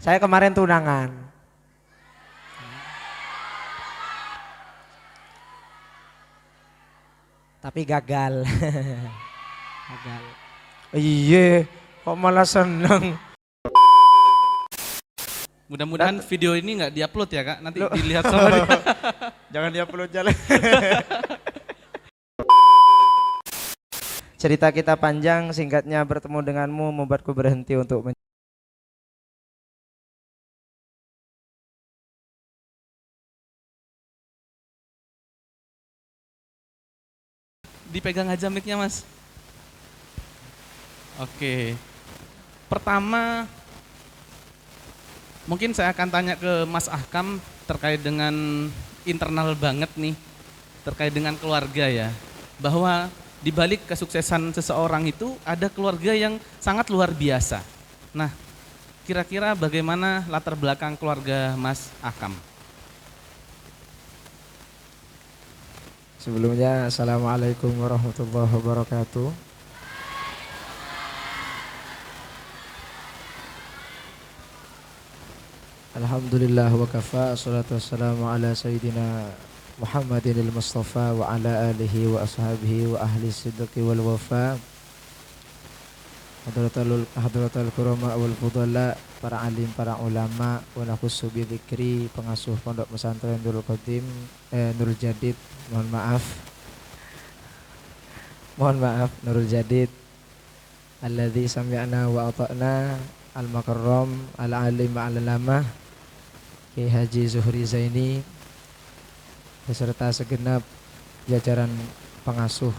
Saya kemarin tunangan. Tapi gagal. Gagal. Iya, kok malah seneng. Mudah-mudahan video ini nggak diupload ya kak, nanti Loh. dilihat sama dia. Jangan diupload jalan. Cerita kita panjang, singkatnya bertemu denganmu membuatku berhenti untuk Dipegang aja mic-nya mas. Oke, pertama mungkin saya akan tanya ke Mas Ahkam terkait dengan internal banget nih, terkait dengan keluarga ya, bahwa di balik kesuksesan seseorang itu ada keluarga yang sangat luar biasa. Nah, kira-kira bagaimana latar belakang keluarga Mas Ahkam? Sebelumnya, Assalamualaikum warahmatullahi wabarakatuh. Alhamdulillah wa kafa, assalatu wassalamu ala sayyidina Muhammadin al-Mustafa wa ala alihi wa ashabihi wa ahli sidqi wal wafa. Hadratul kurama wal fudala, para alim, para ulama, wa nakhussu bi dzikri, pengasuh pondok pesantren Nurul Qadim, Nurul Jadid, mohon maaf Nurul Jadid, alladzi sami'na wa ata'na, al-makarram, al-alim, al-alamah Kiai Haji Zuhri Zaini beserta segenap jajaran pengasuh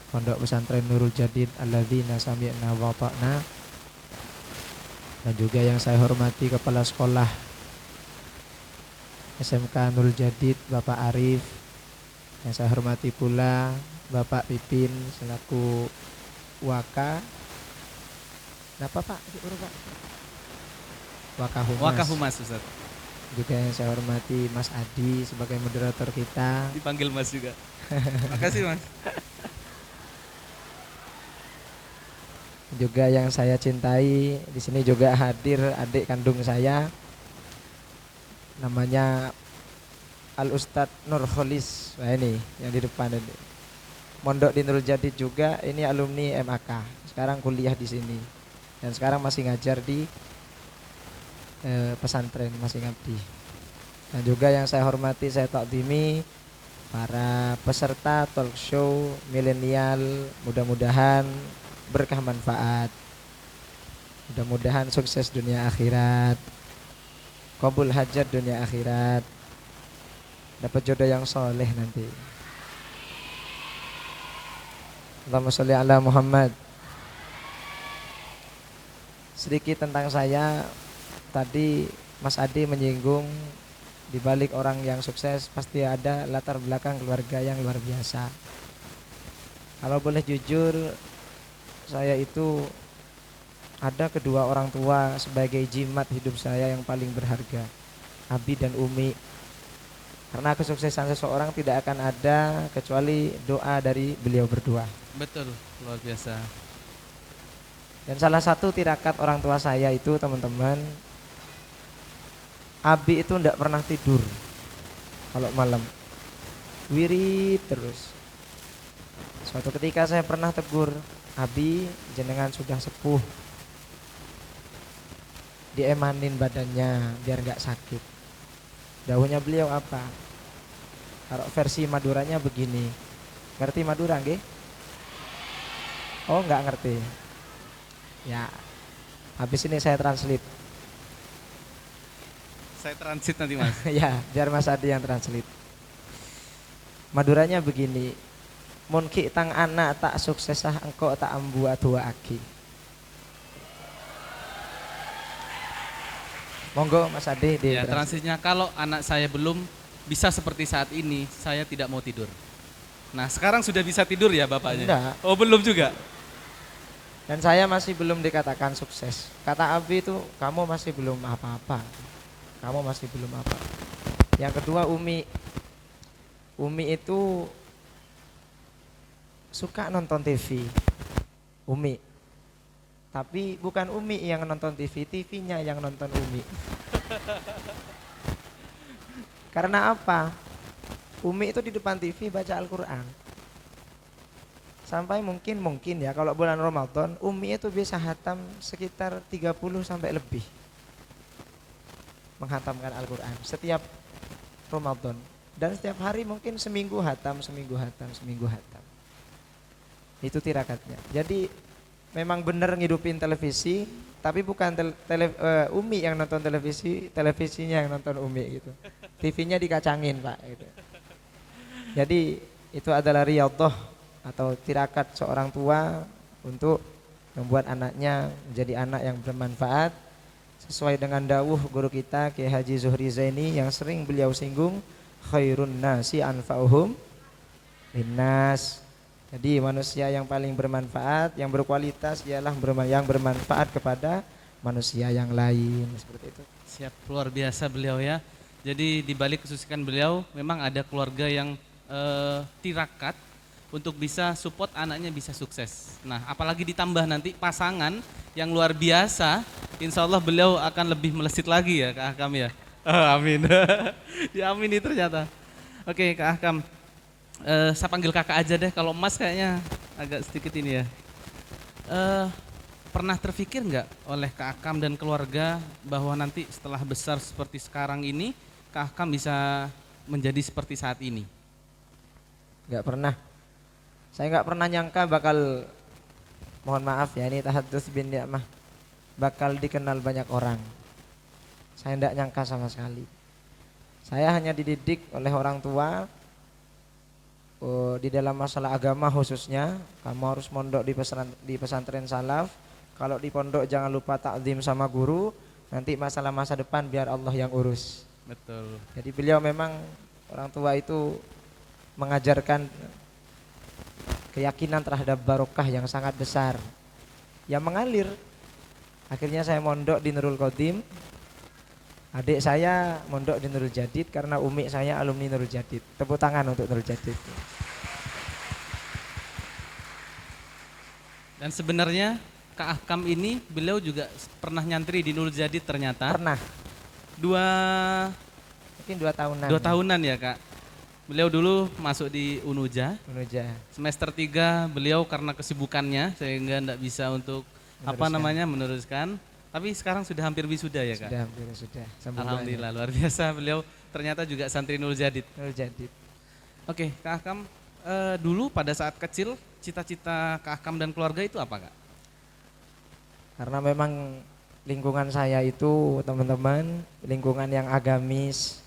Pondok Pesantren Nurul Jadid alladzina sami'na wa ata'na, dan juga yang saya hormati Kepala Sekolah SMK Nurul Jadid Bapak Arif, yang saya hormati pula Bapak Pipin selaku Waka. Kenapa Pak? Pak. Wakahumas. Wakahumas Ustaz. Juga yang saya hormati Mas Adi sebagai moderator kita. Dipanggil Mas juga. Makasih Mas. Juga yang saya cintai, di sini juga hadir adik kandung saya, namanya Al Ustadz Nurholis. Nah ini yang di depan ini. Mondok di Nurul Jadid juga, ini alumni MAK. Sekarang kuliah di sini dan sekarang masih ngajar di pesantren, masih ngabdi. Dan juga yang saya hormati, saya takdimi para peserta talk show milenial, mudah-mudahan berkah manfaat, mudah-mudahan sukses dunia akhirat, qabul hajat dunia akhirat, dapat jodoh yang soleh nanti. Allahumma sholli ala Muhammad. Sedikit tentang saya. Tadi Mas Adi menyinggung di balik orang yang sukses pasti ada latar belakang keluarga yang luar biasa. Kalau boleh jujur, saya itu ada kedua orang tua sebagai jimat hidup saya yang paling berharga, Abi dan Umi. Karena kesuksesan seseorang tidak akan ada kecuali doa dari beliau berdua. Betul, luar biasa. Dan salah satu tirakat orang tua saya itu, teman-teman, Abi itu tidak pernah tidur kalau malam, wirid terus. Suatu ketika saya pernah tegur, Abi, jenengan sudah sepuh, diemanin badannya biar nggak sakit. Dawuhnya beliau apa? Kalau versi Maduranya begini, ngerti Madura nggih? Oh nggak ngerti. Ya, habis ini saya translate. Saya transit nanti Mas. Ya, biar Mas Adi yang translate. Maduranya begini, mun ki tang anak tak suksesah engkau tak ambu adua aki. Monggo Mas Adi di Ya, transitnya kalau anak saya belum bisa seperti saat ini, saya tidak mau tidur. Nah, sekarang sudah bisa tidur ya bapaknya? Enggak. Oh, belum juga. Dan saya masih belum dikatakan sukses. Kata Abi itu, kamu masih belum apa-apa. Kamu masih belum apa. Yang kedua Umi. Umi itu suka nonton TV. Umi. Tapi bukan Umi yang nonton TV, TV-nya yang nonton Umi. Karena apa? Umi itu di depan TV baca Al-Quran. Sampai mungkin ya kalau bulan Ramadan Umi itu bisa hatam sekitar 30 sampai lebih. Menghatamkan Al-Quran setiap Ramadan. Dan setiap hari mungkin seminggu hatam. Itu tirakatnya. Jadi memang benar ngidupin televisi, tapi bukan Umi yang nonton televisi, televisinya yang nonton Umi gitu. TV-nya dikacangin Pak gitu. Jadi itu adalah riyadhah atau tirakat seorang tua untuk membuat anaknya menjadi anak yang bermanfaat sesuai dengan dawuh guru kita Kiai Haji Zuhri Zaini yang sering beliau singgung, khairun nasi anfa'uhum linnas. Jadi manusia yang paling bermanfaat, yang berkualitas ialah yang bermanfaat kepada manusia yang lain, seperti itu. Siap, luar biasa beliau ya. Jadi di balik kesusikan beliau memang ada keluarga yang tirakat untuk bisa support anaknya bisa sukses. Nah, apalagi ditambah nanti pasangan yang luar biasa, insya Allah beliau akan lebih melesit lagi ya Kak Ahkam ya. Amin. Diamini ternyata. Oke Kak Ahkam, saya panggil kakak aja deh. Kalau Mas kayaknya agak sedikit ini ya. Pernah terfikir nggak oleh Kak Ahkam dan keluarga bahwa nanti setelah besar seperti sekarang ini, Kak Ahkam bisa menjadi seperti saat ini? Nggak pernah. Saya nggak pernah nyangka bakal, mohon maaf ya ini tahadduts bin ni'mah, bakal dikenal banyak orang. Saya nggak nyangka sama sekali. Saya hanya dididik oleh orang tua di dalam masalah agama khususnya, kamu harus mondok di pesantren salaf. Kalau di pondok jangan lupa takzim sama guru. Nanti masalah masa depan biar Allah yang urus. Betul. Jadi beliau memang orang tua itu mengajarkan keyakinan terhadap barokah yang sangat besar yang mengalir. Akhirnya saya mondok di Nurul Qadim. Adik saya mondok di Nurul Jadid karena umi saya alumni Nurul Jadid. Tepuk tangan untuk Nurul Jadid. Dan sebenarnya Kak Ahkam ini beliau juga pernah nyantri di Nurul Jadid ternyata. Pernah. Mungkin 2 tahunan. 2 tahunan ya Kak. Beliau dulu masuk di Unuja. Semester 3 beliau karena kesibukannya sehingga enggak bisa untuk meneruskan. Tapi sekarang sudah hampir wisuda ya Kak? Sudah. Alhamdulillah luar biasa, beliau ternyata juga santri Nurul Jadid. Oke, Kak Ahkam, dulu pada saat kecil cita-cita Kak Ahkam dan keluarga itu apa Kak? Karena memang lingkungan saya itu teman-teman lingkungan yang agamis.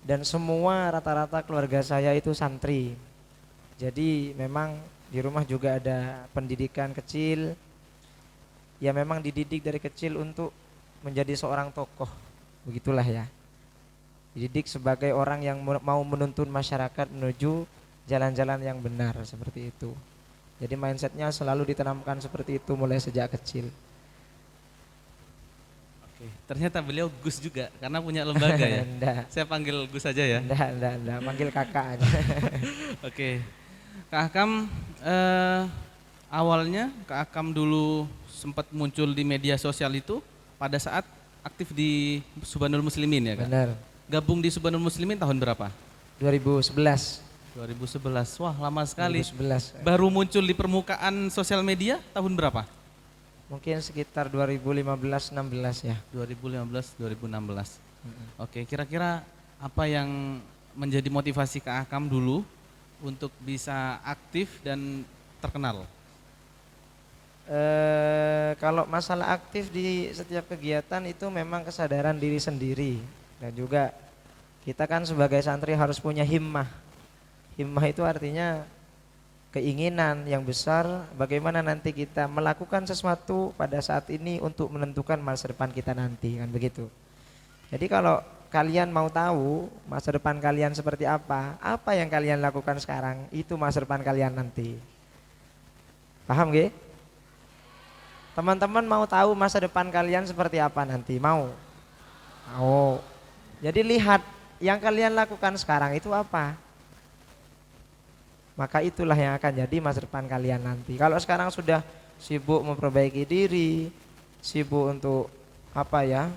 Dan semua rata-rata keluarga saya itu santri. Jadi memang di rumah juga ada pendidikan kecil. Ya memang dididik dari kecil untuk menjadi seorang tokoh. Begitulah ya. Dididik sebagai orang yang mau menuntun masyarakat menuju jalan-jalan yang benar, seperti itu. Jadi mindsetnya selalu ditanamkan seperti itu mulai sejak kecil. Ternyata beliau Gus juga karena punya lembaga ya. Saya panggil Gus aja ya. Enggak, panggil kakak aja. Oke. Kak Ahkam, awalnya Kak Ahkam dulu sempat muncul di media sosial itu pada saat aktif di Subhanul Muslimin ya Kak? Benar. Gabung di Subhanul Muslimin tahun berapa? 2011. 2011. Wah, lama sekali. 2011. Baru muncul di permukaan sosial media tahun berapa? Mungkin sekitar 2015-16 ya. 2015-2016. Oke, kira-kira apa yang menjadi motivasi Kak Ahkam dulu untuk bisa aktif dan terkenal? Kalau masalah aktif di setiap kegiatan itu memang kesadaran diri sendiri. Dan juga kita kan sebagai santri harus punya himmah. Himmah itu artinya keinginan yang besar bagaimana nanti kita melakukan sesuatu pada saat ini untuk menentukan masa depan kita nanti, kan begitu. Jadi kalau kalian mau tahu masa depan kalian seperti apa yang kalian lakukan sekarang itu masa depan kalian nanti. Paham nggih? Teman-teman mau tahu masa depan kalian seperti apa nanti? Mau? Mau. Jadi lihat yang kalian lakukan sekarang itu apa. Maka itulah yang akan jadi masa depan kalian nanti. Kalau sekarang sudah sibuk memperbaiki diri, sibuk untuk apa ya,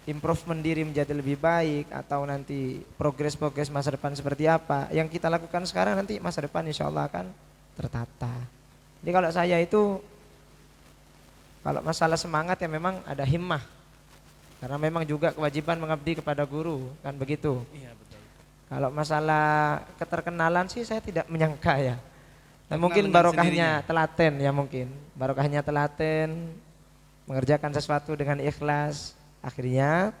improvement diri menjadi lebih baik, atau nanti progres masa depan seperti apa yang kita lakukan sekarang, nanti masa depan insya Allah akan tertata. Jadi kalau saya itu, kalau masalah semangat ya memang ada himmah, karena memang juga kewajiban mengabdi kepada guru, kan begitu. Iya betul. Kalau masalah keterkenalan sih saya tidak menyangka ya. Nah, Terkenal mungkin dengan barokahnya sendirinya. telaten ya, mungkin barokahnya telaten, mengerjakan sesuatu dengan ikhlas, akhirnya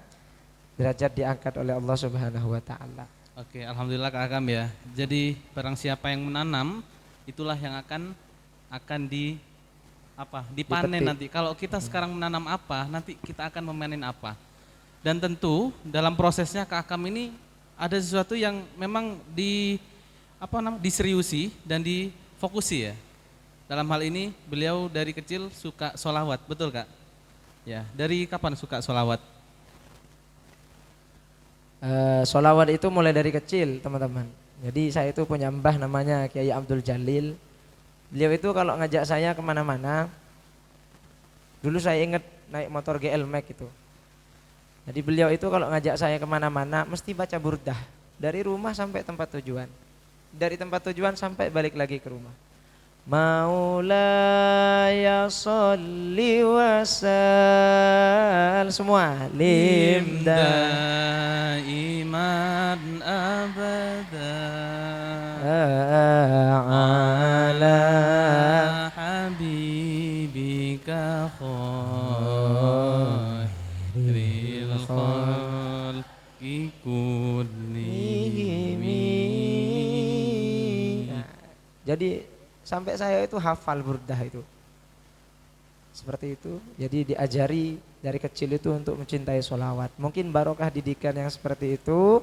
derajat diangkat oleh Allah Subhanahu wa taala. Oke, alhamdulillah Kak Akam ya. Jadi barang siapa yang menanam, itulah yang akan dipanen Dipetik. nanti. Kalau kita sekarang menanam apa, nanti kita akan memanen apa. Dan tentu dalam prosesnya Kak Akam ini ada sesuatu yang memang diseriusi dan difokusi ya. Dalam hal ini beliau dari kecil suka sholawat, betul Kak? Ya, dari kapan suka sholawat? Sholawat itu mulai dari kecil teman-teman. Jadi saya itu punya mbah namanya Kiai Abdul Jalil. Beliau itu kalau ngajak saya kemana-mana, dulu saya ingat naik motor GL Max itu. Jadi beliau itu kalau ngajak saya kemana-mana mesti baca burdah dari rumah sampai tempat tujuan, dari tempat tujuan sampai balik lagi ke rumah. Maulaya sholli wasal, semua limda Daiman abada ala habibika khairil khalqi kullihim. Nah, jadi sampai saya itu hafal burdah itu. Seperti itu. Jadi diajari dari kecil itu untuk mencintai sholawat. Mungkin barokah didikan yang seperti itu,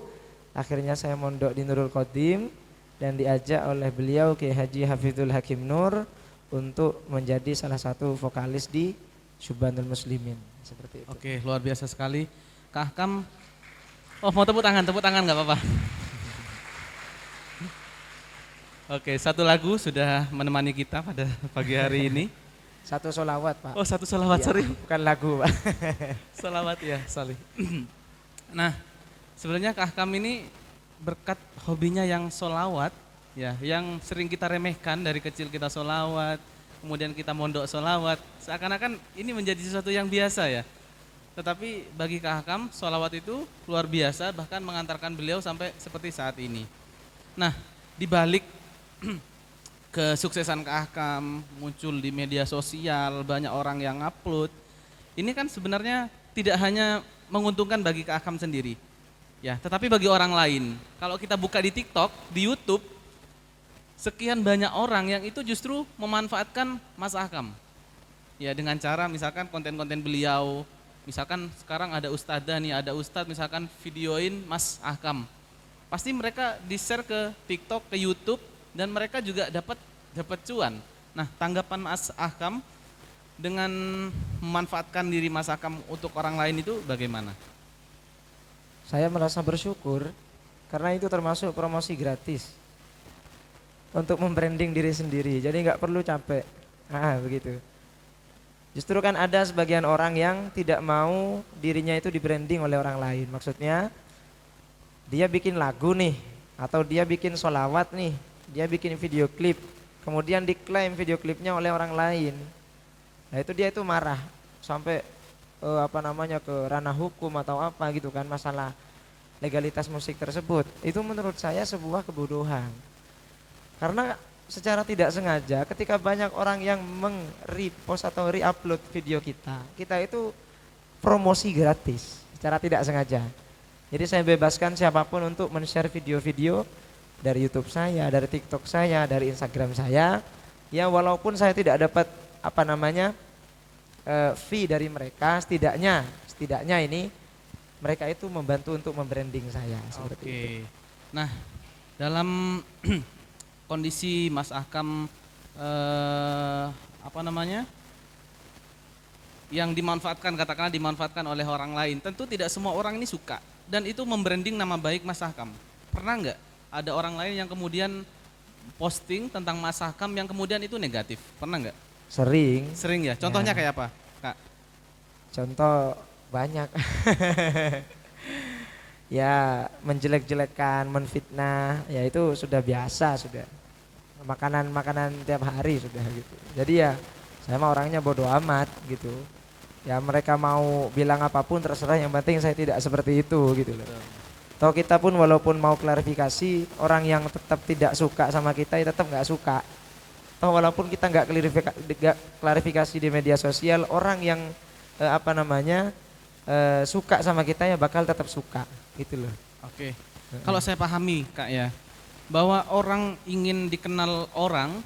akhirnya saya mondok di Nurul Qadim dan diajak oleh beliau Kiai Haji Hafizul Hakim Nur untuk menjadi salah satu vokalis di Syubhanul Muslimin. Seperti itu. Oke, luar biasa sekali. Kak Akam, mau tepuk tangan nggak apa-apa. Oke, satu lagu sudah menemani kita pada pagi hari ini. Satu sholawat Pak. Oh, satu sholawat, Ya, sorry. bukan lagu Pak. Sholawat ya, sorry. Nah, sebenarnya Kak Akam ini berkat hobinya yang sholawat, ya, yang sering kita remehkan dari kecil kita sholawat, kemudian kita mondok sholawat, seakan-akan ini menjadi sesuatu yang biasa ya. Tetapi bagi Kak Akam, sholawat itu luar biasa, bahkan mengantarkan beliau sampai seperti saat ini. Nah, di balik kesuksesan Kak Akam muncul di media sosial, banyak orang yang upload. Ini kan sebenarnya tidak hanya menguntungkan bagi Kak Akam sendiri, ya, tetapi bagi orang lain. Kalau kita buka di TikTok, di YouTube, sekian banyak orang yang itu justru memanfaatkan Mas Akam, ya, dengan cara misalkan konten-konten beliau. Misalkan sekarang ada ustadzah nih, ada ustadz misalkan videoin Mas Akam, pasti mereka di-share ke TikTok, ke YouTube, dan mereka juga dapat cuan. Nah, tanggapan Mas Akam dengan memanfaatkan diri Mas Akam untuk orang lain itu bagaimana? Saya merasa bersyukur karena itu termasuk promosi gratis untuk membranding diri sendiri. Jadi nggak perlu capek. Begitu. Justru kan ada sebagian orang yang tidak mau dirinya itu di-branding oleh orang lain. Maksudnya dia bikin lagu nih, atau dia bikin sholawat nih, dia bikin video klip, kemudian diklaim video klipnya oleh orang lain. Nah itu dia itu marah sampai ke ranah hukum atau apa gitu kan, masalah legalitas musik tersebut. Itu menurut saya sebuah kebodohan. Karena secara tidak sengaja ketika banyak orang yang meng-repost atau re-upload video kita itu promosi gratis secara tidak sengaja. Jadi saya bebaskan siapapun untuk men-share video-video dari YouTube saya, dari TikTok saya, dari Instagram saya, ya walaupun saya tidak dapat fee dari mereka, setidaknya ini mereka itu membantu untuk membranding saya seperti itu. Nah, dalam kondisi Mas Akam yang katakanlah dimanfaatkan oleh orang lain, tentu tidak semua orang ini suka dan itu membranding nama baik Mas Akam. Pernah nggak ada orang lain yang kemudian posting tentang Mas Hakam yang kemudian itu negatif? Pernah nggak? Sering. Sering ya? Contohnya Ya. kayak apa, Kak? Contoh banyak. Ya menjelek-jelekan, menfitnah, ya itu sudah biasa sudah. Makanan-makanan tiap hari sudah gitu. Jadi ya saya mah orangnya bodoh amat gitu. Ya mereka mau bilang apapun terserah, yang penting saya tidak seperti itu gitu loh. Toh kita pun walaupun mau klarifikasi, orang yang tetap tidak suka sama kita ya tetap nggak suka. Toh walaupun kita nggak klarifikasi di media sosial, orang yang apa namanya suka sama kita ya bakal tetap suka gitu loh. Oke. Kalau saya pahami, Kak ya, bahwa orang ingin dikenal orang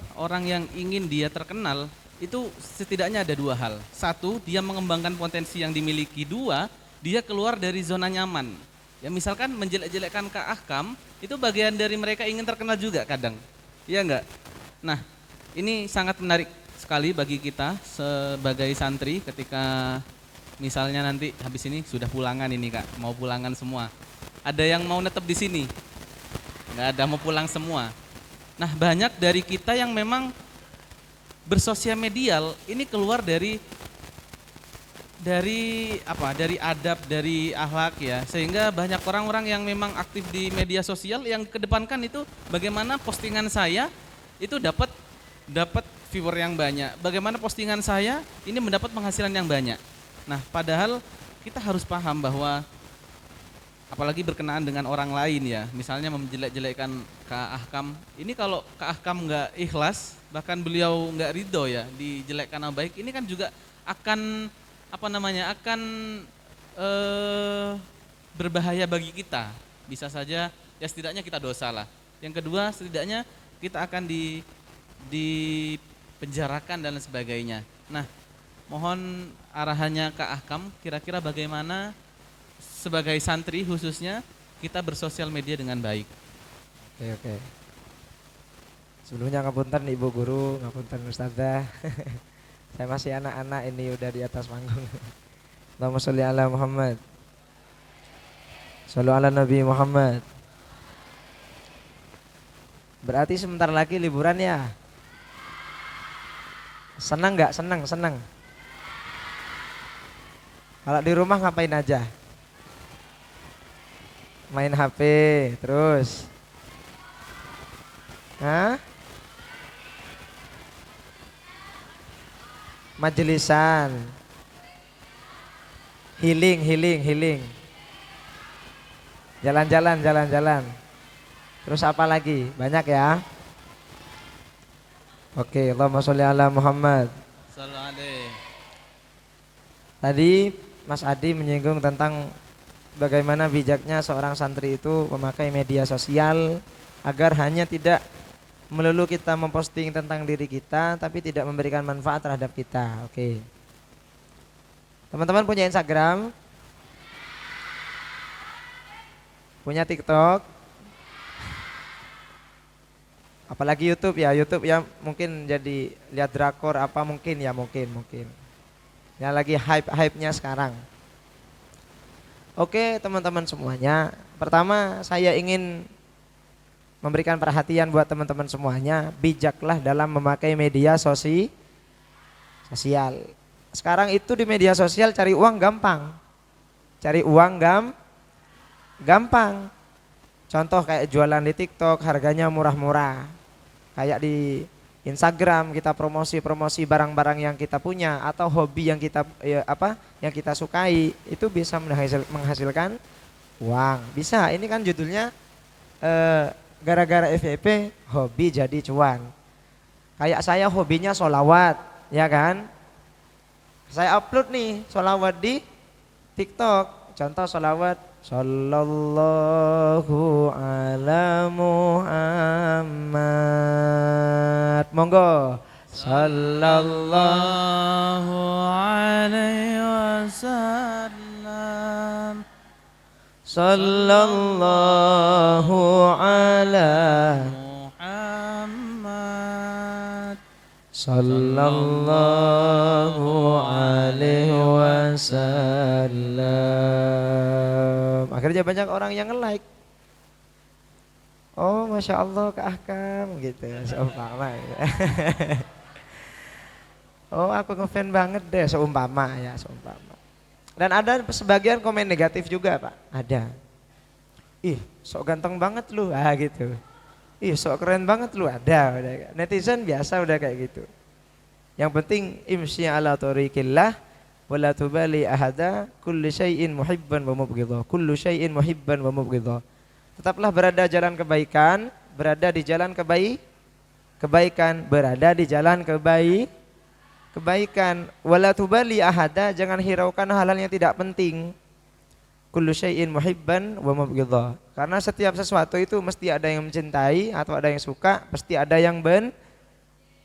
yang ingin dia terkenal, itu setidaknya ada dua hal. Satu, dia mengembangkan potensi yang dimiliki. Dua, dia keluar dari zona nyaman. Ya misalkan menjelek-jelekkan Kak Ahkam, itu bagian dari mereka ingin terkenal juga kadang. Iya enggak? Nah, ini sangat menarik sekali bagi kita sebagai santri ketika misalnya nanti habis ini sudah pulangan ini Kak, mau pulangan semua. Ada yang mau netep di sini? Nggak ada, mau pulang semua. Nah, banyak dari kita yang memang bersosial medial ini keluar dari apa? Dari adab, dari akhlak ya. Sehingga banyak orang-orang yang memang aktif di media sosial yang kedepankan itu bagaimana postingan saya itu dapat viewer yang banyak. Bagaimana postingan saya ini mendapat penghasilan yang banyak. Nah, padahal kita harus paham bahwa apalagi berkenaan dengan orang lain ya, misalnya menjelek-jelekkan Kak Ahkam. Ini kalau Kak Ahkam nggak ikhlas, bahkan beliau nggak ridho ya dijelekkan nama baik, ini kan juga akan apa namanya, akan berbahaya bagi kita. Bisa saja ya setidaknya kita dosa lah. Yang kedua setidaknya kita akan dipenjarakan dan sebagainya. Nah, mohon arahannya Kak Ahkam, kira-kira bagaimana sebagai santri khususnya kita bersosial media dengan baik. Oke. Sebelumnya ngapunten Ibu Guru, ngapunten Ustazah. Saya masih anak-anak ini udah di atas panggung. Allahumma sholli ala Muhammad. Shallu ala Nabi Muhammad. Berarti sebentar lagi liburan ya? Senang nggak? Senang. Kalau di rumah ngapain aja? Main HP terus. Hah? Majelisan. Healing. Jalan-jalan. Terus apa lagi? Banyak ya? Oke, Allahumma sholli ala Muhammad. Sallallahu alaihi. Tadi Mas Adi menyinggung tentang bagaimana bijaknya seorang santri itu memakai media sosial agar hanya tidak melulu kita memposting tentang diri kita tapi tidak memberikan manfaat terhadap kita. Oke. Teman-teman punya Instagram? Punya TikTok? Apalagi YouTube ya mungkin jadi lihat drakor apa mungkin. Yang lagi hype-nya sekarang. Oke teman-teman semuanya, pertama saya ingin memberikan perhatian buat teman-teman semuanya, bijaklah dalam memakai media sosial. Sekarang itu di media sosial cari uang gampang. Gampang. Contoh kayak jualan di TikTok harganya murah-murah. Kayak di Instagram kita promosi barang-barang yang kita punya atau hobi yang kita yang kita sukai, itu bisa menghasilkan uang. Bisa, ini kan judulnya gara-gara FYP hobi jadi cuan. Kayak saya hobinya sholawat, ya kan? Saya upload nih sholawat di TikTok. Contoh sholawat Sallallahu ala Muhammad. Monggo. Sallallahu alaihi wasallam. Sallallahu ala Muhammad. Sallallahu alaihi wasallam. Akhirnya banyak orang yang nge-like. Oh, masya Allah Kak Ahkam gitu, seumpama. Gitu. Oh, aku ngefan banget deh, seumpama ya, seumpama. Dan ada sebagian komen negatif juga Pak, ada. Ih, sok ganteng banget lu, gitu. Ih, sok keren banget lu, ada. Udah. Netizen biasa udah kayak gitu. Yang penting imsyi ala tariqillah wala tubali ahada kullu syai'in muhibban wa mubghidha. Kullu syai'in muhibban wa mubghidha. Tetaplah berada jalan kebaikan, berada di jalan kebaikan, berada di jalan kebaikan. Wala tubali ahada, jangan hiraukan hal-hal yang tidak penting. Kullu syai'in muhibban wa mubghidha. Karena setiap sesuatu itu mesti ada yang mencintai atau ada yang suka, pasti ada yang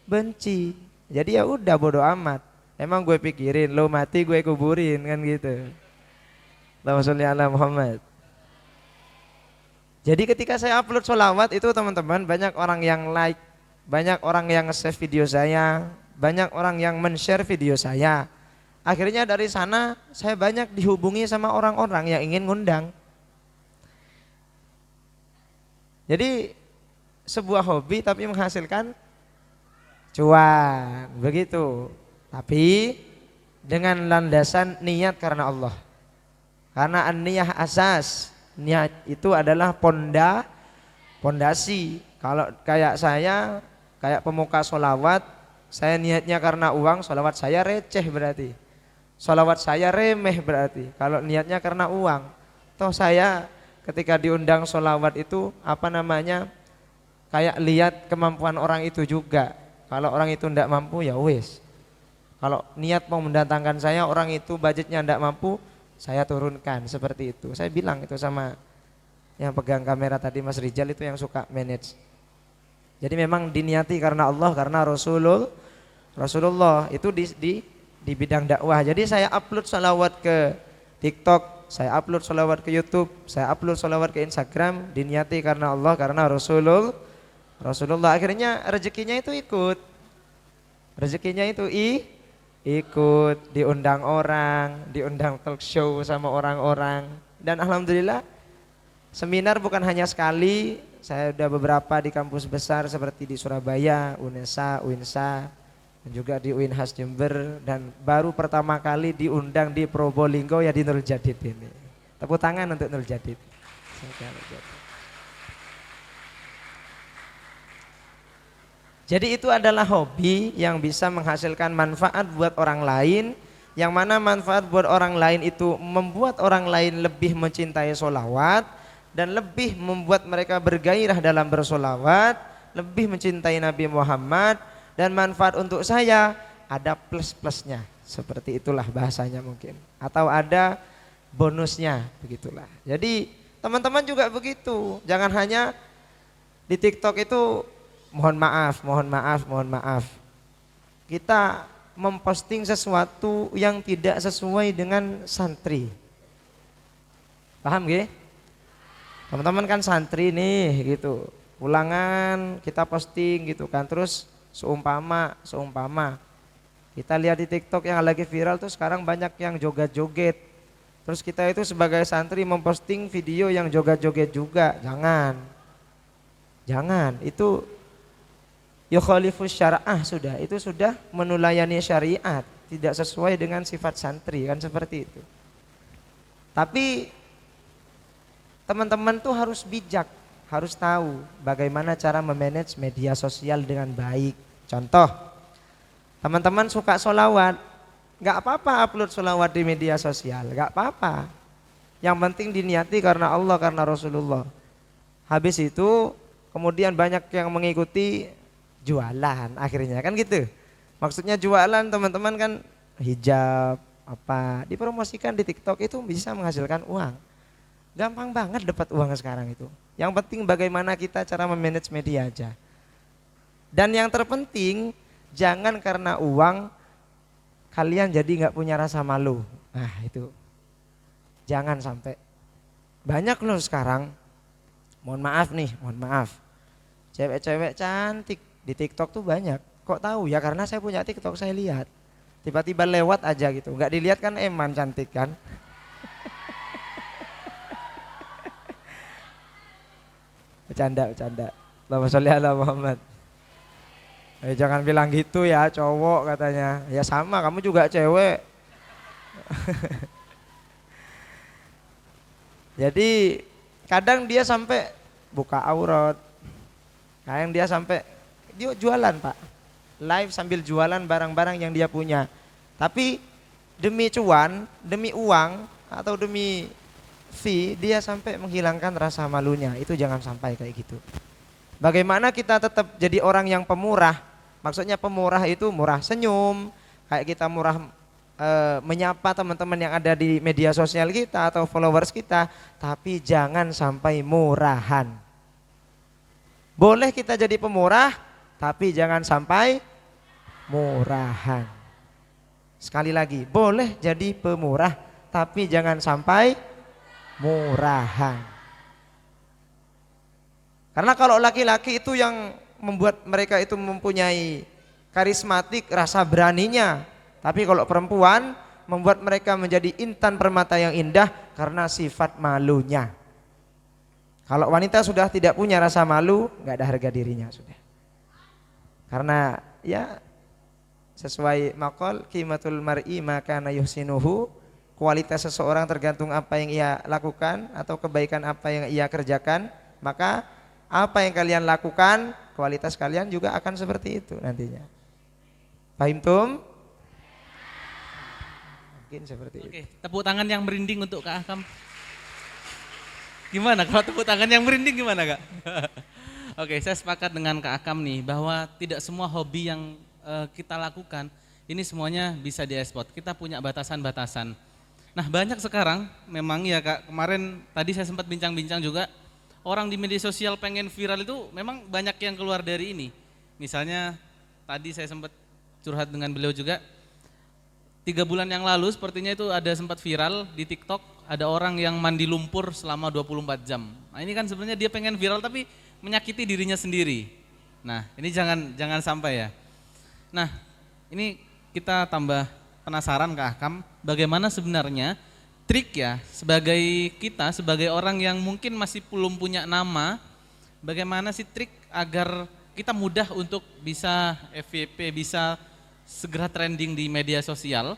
benci. Jadi ya udah bodo amat. Emang gue pikirin, lo mati gue kuburin kan gitu. Allahumma sholli ala Muhammad. Jadi ketika saya upload sholawat itu teman-teman, banyak orang yang like, banyak orang yang nge-save video saya, banyak orang yang men-share video saya. Akhirnya dari sana saya banyak dihubungi sama orang-orang yang ingin ngundang. Jadi sebuah hobi tapi menghasilkan cuan, begitu. Tapi dengan landasan niat karena Allah. Karena an-niyah asas, niat itu adalah pondasi. Kalau kayak saya, kayak pemuka sholawat, saya niatnya karena uang, sholawat saya receh berarti. Sholawat saya remeh berarti. Kalau niatnya karena uang, toh saya ketika diundang sholawat itu kayak lihat kemampuan orang itu juga. Kalau orang itu tidak mampu ya wis. Kalau niat mau mendatangkan saya, orang itu budgetnya tidak mampu, saya turunkan seperti itu. Saya bilang itu sama yang pegang kamera tadi Mas Rijal itu yang suka manage. Jadi memang diniati karena Allah, karena Rasulullah itu di bidang dakwah. Jadi saya upload salawat ke TikTok, saya upload salawat ke YouTube, saya upload salawat ke Instagram, diniati karena Allah, karena Rasulullah. Akhirnya rezekinya itu ikut. Rezekinya itu ikut, diundang orang, diundang talk show sama orang-orang. Dan alhamdulillah seminar bukan hanya sekali, saya sudah beberapa di kampus besar seperti di Surabaya, UNESA, UINSA, dan juga di UINHAS Jember, dan baru pertama kali diundang di Probolinggo ya di Nurul Jadid ini. Tepuk tangan untuk Nurul Jadid. Jadi itu adalah hobi yang bisa menghasilkan manfaat buat orang lain, yang mana manfaat buat orang lain itu membuat orang lain lebih mencintai sholawat dan lebih membuat mereka bergairah dalam bersolawat, lebih mencintai Nabi Muhammad, dan manfaat untuk saya ada plus-plusnya, seperti itulah bahasanya mungkin, atau ada bonusnya, begitulah. Jadi teman-teman juga begitu, jangan hanya di TikTok itu mohon maaf, kita memposting sesuatu yang tidak sesuai dengan santri. Paham gak? Teman-teman kan santri nih gitu, ulangan kita posting gitu kan, terus seumpama kita lihat di TikTok yang lagi viral tuh sekarang banyak yang joget-joget, terus kita itu sebagai santri memposting video yang joget-joget juga. Jangan, itu yukhalifus syar'ah, itu sudah menulayani syariat, tidak sesuai dengan sifat santri kan, seperti itu. Tapi teman-teman tuh harus bijak, harus tahu bagaimana cara memanage media sosial dengan baik. Contoh, teman-teman suka sholawat, gak apa-apa upload sholawat di media sosial, gak apa-apa. Yang penting diniati karena Allah, karena Rasulullah. Habis itu kemudian banyak yang mengikuti, jualan akhirnya kan gitu. Maksudnya jualan teman-teman kan, hijab apa dipromosikan di TikTok itu bisa menghasilkan uang. Gampang banget dapat uang sekarang itu. Yang penting bagaimana kita cara memanage media aja. Dan yang terpenting jangan karena uang kalian jadi nggak punya rasa malu. Nah itu jangan sampai. Banyak loh sekarang, mohon maaf, cewek-cewek cantik di TikTok tuh banyak. Kok tahu ya? Karena saya punya TikTok, saya lihat. Tiba-tiba lewat aja gitu. Nggak dilihat kan eman cantik kan. Bercanda. Allahumma sholli ala Muhammad. Jangan bilang gitu ya cowok katanya. Ya sama, kamu juga cewek. Jadi kadang dia sampai buka aurat. Kadang dia sampai dia jualan Pak. Live sambil jualan barang-barang yang dia punya. Tapi demi cuan, demi uang atau demi fee dia sampai menghilangkan rasa malunya. Itu jangan sampai kayak gitu. Bagaimana kita tetap jadi orang yang pemurah? Maksudnya pemurah itu murah senyum, kayak kita murah menyapa teman-teman yang ada di media sosial kita atau followers kita, tapi jangan sampai murahan. Boleh kita jadi pemurah, tapi jangan sampai murahan. Sekali lagi, boleh jadi pemurah, tapi jangan sampai murahan. Karena kalau laki-laki itu yang membuat mereka itu mempunyai karismatik, rasa beraninya. Tapi kalau perempuan membuat mereka menjadi intan permata yang indah karena sifat malunya. Kalau wanita sudah tidak punya rasa malu, nggak ada harga dirinya sudah. Karena ya sesuai maqal qimatul mar'i ma kana yuhsinuhu, kualitas seseorang tergantung apa yang ia lakukan atau kebaikan apa yang ia kerjakan. Maka apa yang kalian lakukan, kualitas kalian juga akan seperti itu nantinya. Paham tum? Mungkin seperti itu. Tepuk tangan yang merinding untuk Kak Akam. Gimana kalau tepuk tangan yang merinding gimana Kak? Oke, saya sepakat dengan Kak Akam nih bahwa tidak semua hobi yang kita lakukan ini semuanya bisa diekspor. Kita punya batasan-batasan. Nah, banyak sekarang memang ya Kak, kemarin tadi saya sempat bincang-bincang juga. Orang di media sosial pengen viral itu memang banyak yang keluar dari ini. Misalnya tadi saya sempat curhat dengan beliau juga. 3 bulan yang lalu sepertinya itu ada sempat viral di TikTok. Ada orang yang mandi lumpur selama 24 jam. Nah ini kan sebenarnya dia pengen viral tapi menyakiti dirinya sendiri. Nah ini jangan sampai ya. Nah ini kita tambah penasaran Kak Akam. Bagaimana sebenarnya trik ya sebagai orang yang mungkin masih belum punya nama, bagaimana sih trik agar kita mudah untuk bisa FYP, bisa segera trending di media sosial?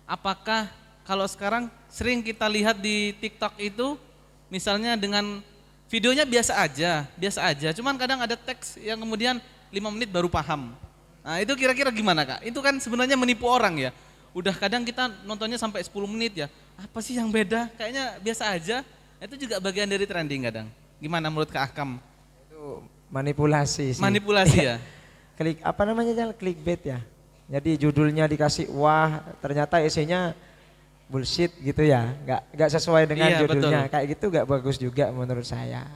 Apakah kalau sekarang sering kita lihat di TikTok itu misalnya dengan videonya biasa aja, cuman kadang ada teks yang kemudian 5 menit baru paham. Nah itu kira-kira gimana Kak? Itu kan sebenarnya menipu orang ya. Udah kadang kita nontonnya sampai 10 menit ya. Apa sih yang beda? Kayaknya biasa aja. Itu juga bagian dari trending kadang. Gimana menurut Kak Akam? Itu manipulasi sih. Manipulasi ya? Apa namanya, clickbait ya. Jadi judulnya dikasih wah, ternyata isinya bullshit gitu ya. Nggak sesuai dengan judulnya. Betul. Kayak gitu nggak bagus juga menurut saya.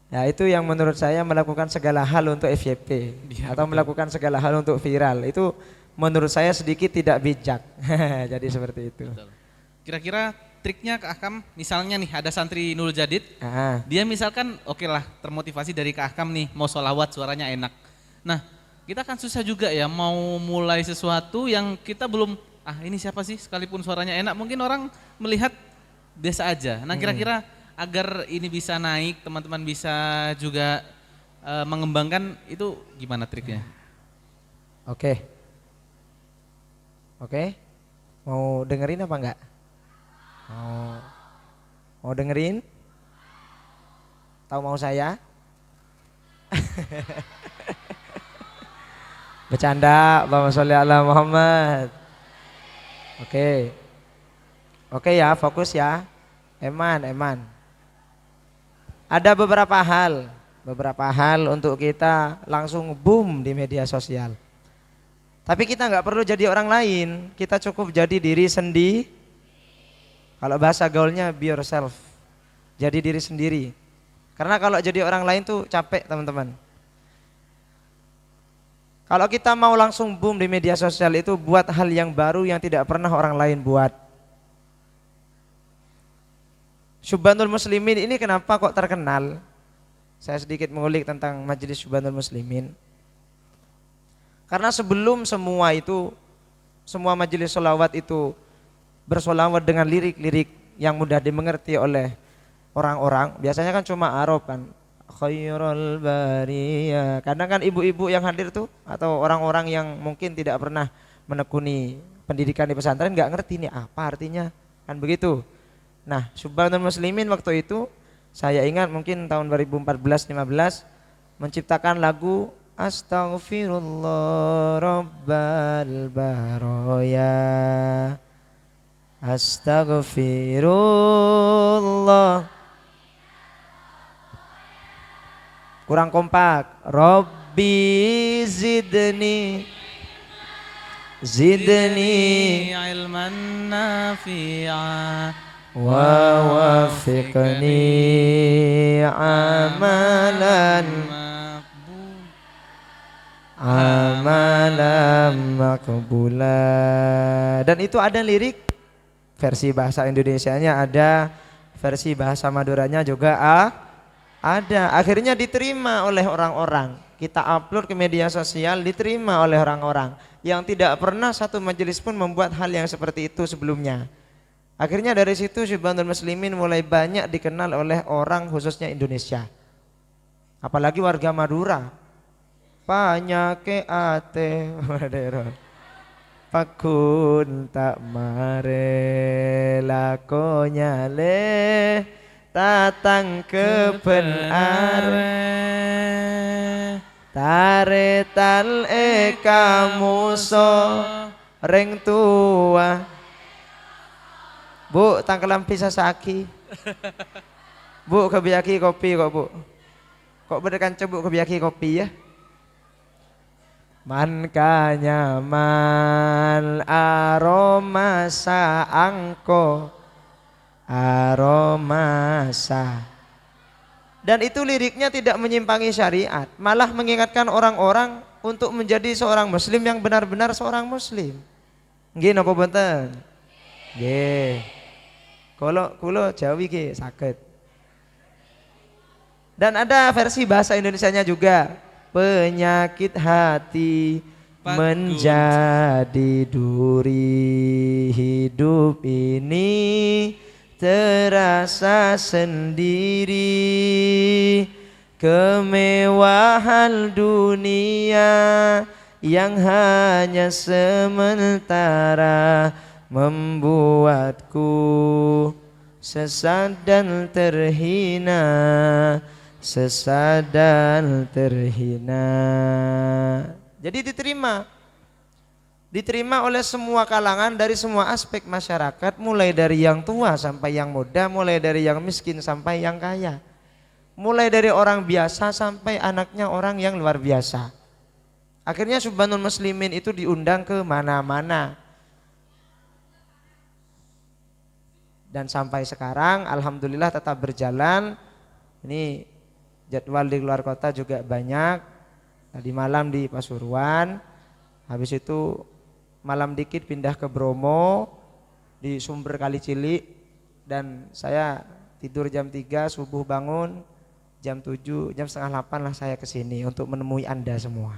Ya itu yang menurut saya melakukan segala hal untuk FYP atau betul. Melakukan segala hal untuk viral. Itu menurut saya sedikit tidak bijak. Jadi seperti itu. Betul. Kira-kira triknya Kak Akam, misalnya nih ada santri Nurul Jadid, dia misalkan oke lah termotivasi dari Kak Akam nih mau sholawat suaranya enak. Nah kita kan susah juga ya mau mulai sesuatu yang kita belum, ini siapa sih sekalipun suaranya enak, mungkin orang melihat biasa aja. Nah kira-kira agar ini bisa naik, teman-teman bisa juga mengembangkan, itu gimana triknya? Oke, mau dengerin apa enggak? Mau dengerin? Tahu mau saya? Bercanda, Allahumma sholli ala Muhammad. Oke ya, fokus ya. Eman. Ada beberapa hal untuk kita langsung boom di media sosial. Tapi kita nggak perlu jadi orang lain, kita cukup jadi diri sendiri. Kalau bahasa gaulnya be yourself, jadi diri sendiri. Karena kalau jadi orang lain tuh capek teman-teman. Kalau kita mau langsung boom di media sosial itu buat hal yang baru yang tidak pernah orang lain buat. Syubhanul Muslimin ini kenapa kok terkenal? Saya sedikit mengulik tentang Majelis Syubhanul Muslimin. Karena sebelum semua majelis sholawat itu bersolawat dengan lirik-lirik yang mudah dimengerti oleh orang-orang, biasanya kan cuma arab kan, khairal bariyah. Kadang kan ibu-ibu yang hadir tuh atau orang-orang yang mungkin tidak pernah menekuni pendidikan di pesantren nggak ngerti nih apa artinya kan begitu. Nah, Subhanal Muslimin waktu itu saya ingat mungkin tahun 2014-15 menciptakan lagu Astaghfirullah Rabbal Baroya. Astaghfirullah. Kurang kompak. Rabbi zidni ilman nafi'a wa wafiqni amalan makbula. Dan itu ada lirik versi bahasa Indonesianya, ada versi bahasa Maduranya juga ada. Akhirnya diterima oleh orang-orang. Kita upload ke media sosial, diterima oleh orang-orang yang tidak pernah satu majelis pun membuat hal yang seperti itu sebelumnya. Akhirnya dari situ Syibbanul Muslimin mulai banyak dikenal oleh orang khususnya Indonesia. Apalagi warga Madura. Panyake ate pakun tak mare lakonya le tatang kepenare tare tal kamuso reng tua. Bu, tangkelam pisah saki. Bu, kebiaki kopi kok, Bu. Kok berdekan coba kebiaki kopi ya? Man kanyaman aroma saangko aroma sa. Dan itu liriknya tidak menyimpangi syariat, malah mengingatkan orang-orang untuk menjadi seorang muslim yang benar-benar seorang muslim. Nggih napa boten? Nggih. Kulo Jawi ki sakit. Dan ada versi bahasa Indonesianya juga. Penyakit hati menjadi duri hidup ini terasa sendiri. Kemewahan dunia yang hanya sementara membuatku sesat dan terhina, sesat dan terhina. Jadi diterima oleh semua kalangan dari semua aspek masyarakat, mulai dari yang tua sampai yang muda, mulai dari yang miskin sampai yang kaya, mulai dari orang biasa sampai anaknya orang yang luar biasa. Akhirnya Subhanul Muslimin itu diundang ke mana-mana. Dan sampai sekarang alhamdulillah tetap berjalan. Ini jadwal di luar kota juga banyak. Tadi malam di Pasuruan, habis itu malam dikit pindah ke Bromo di Sumber Kali Cilik, dan saya tidur jam 3, subuh bangun jam 7, jam setengah 8 lah saya kesini untuk menemui Anda semua.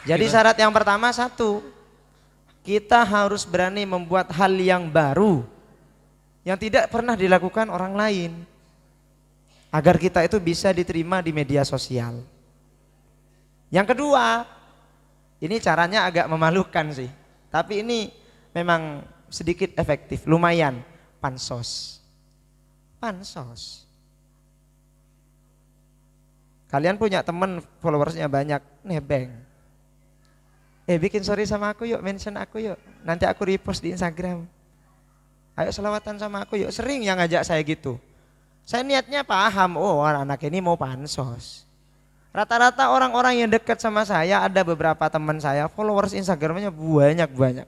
Jadi syarat yang pertama satu, kita harus berani membuat hal yang baru yang tidak pernah dilakukan orang lain, agar kita itu bisa diterima di media sosial. Yang kedua, ini caranya agak memalukan sih, tapi ini memang sedikit efektif, lumayan. Pansos. Kalian punya teman followersnya banyak, nebeng. Bikin story sama aku yuk, mention aku yuk, nanti aku repost di Instagram. Ayo selawatan sama aku yuk. Sering yang ngajak saya gitu. Saya niatnya paham, oh anak ini mau pansos. Rata-rata orang-orang yang dekat sama saya, ada beberapa teman saya followers Instagramnya banyak.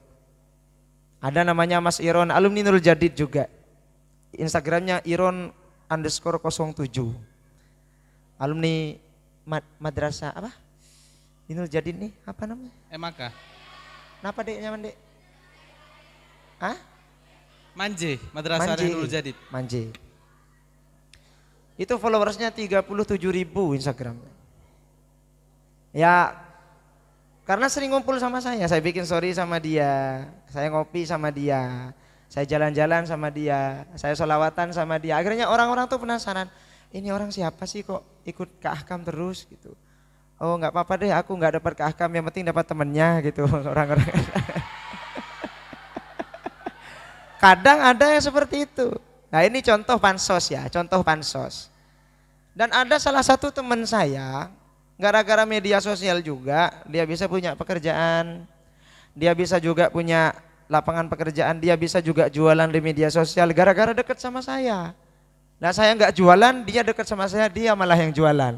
Ada namanya Mas Iron, alumni Nurul Jadid juga. Instagramnya Iron_07. Alumni madrasah apa? Nurul Jadid nih, apa namanya? Emaka. Kenapa dek nyaman dek? Hah? Manje, Madrasah Nurul Jadid. Manje. Itu followersnya 37.000 Instagramnya. Ya, karena sering ngumpul sama saya bikin story sama dia, saya ngopi sama dia. saya jalan-jalan sama dia, saya sholawatan sama dia. Akhirnya orang-orang tuh penasaran, ini orang siapa sih kok ikut ke Ahkam terus gitu. Oh nggak apa-apa deh, aku nggak dapat ke Ahkam, yang penting dapat temennya gitu orang-orang. Kadang ada yang seperti itu. Nah ini contoh pansos ya, contoh pansos. Dan ada salah satu teman saya, gara-gara media sosial juga, dia bisa punya pekerjaan, dia bisa juga punya lapangan pekerjaan, dia bisa juga jualan di media sosial gara-gara deket sama saya. Nah saya nggak jualan, dia deket sama saya, dia malah yang jualan.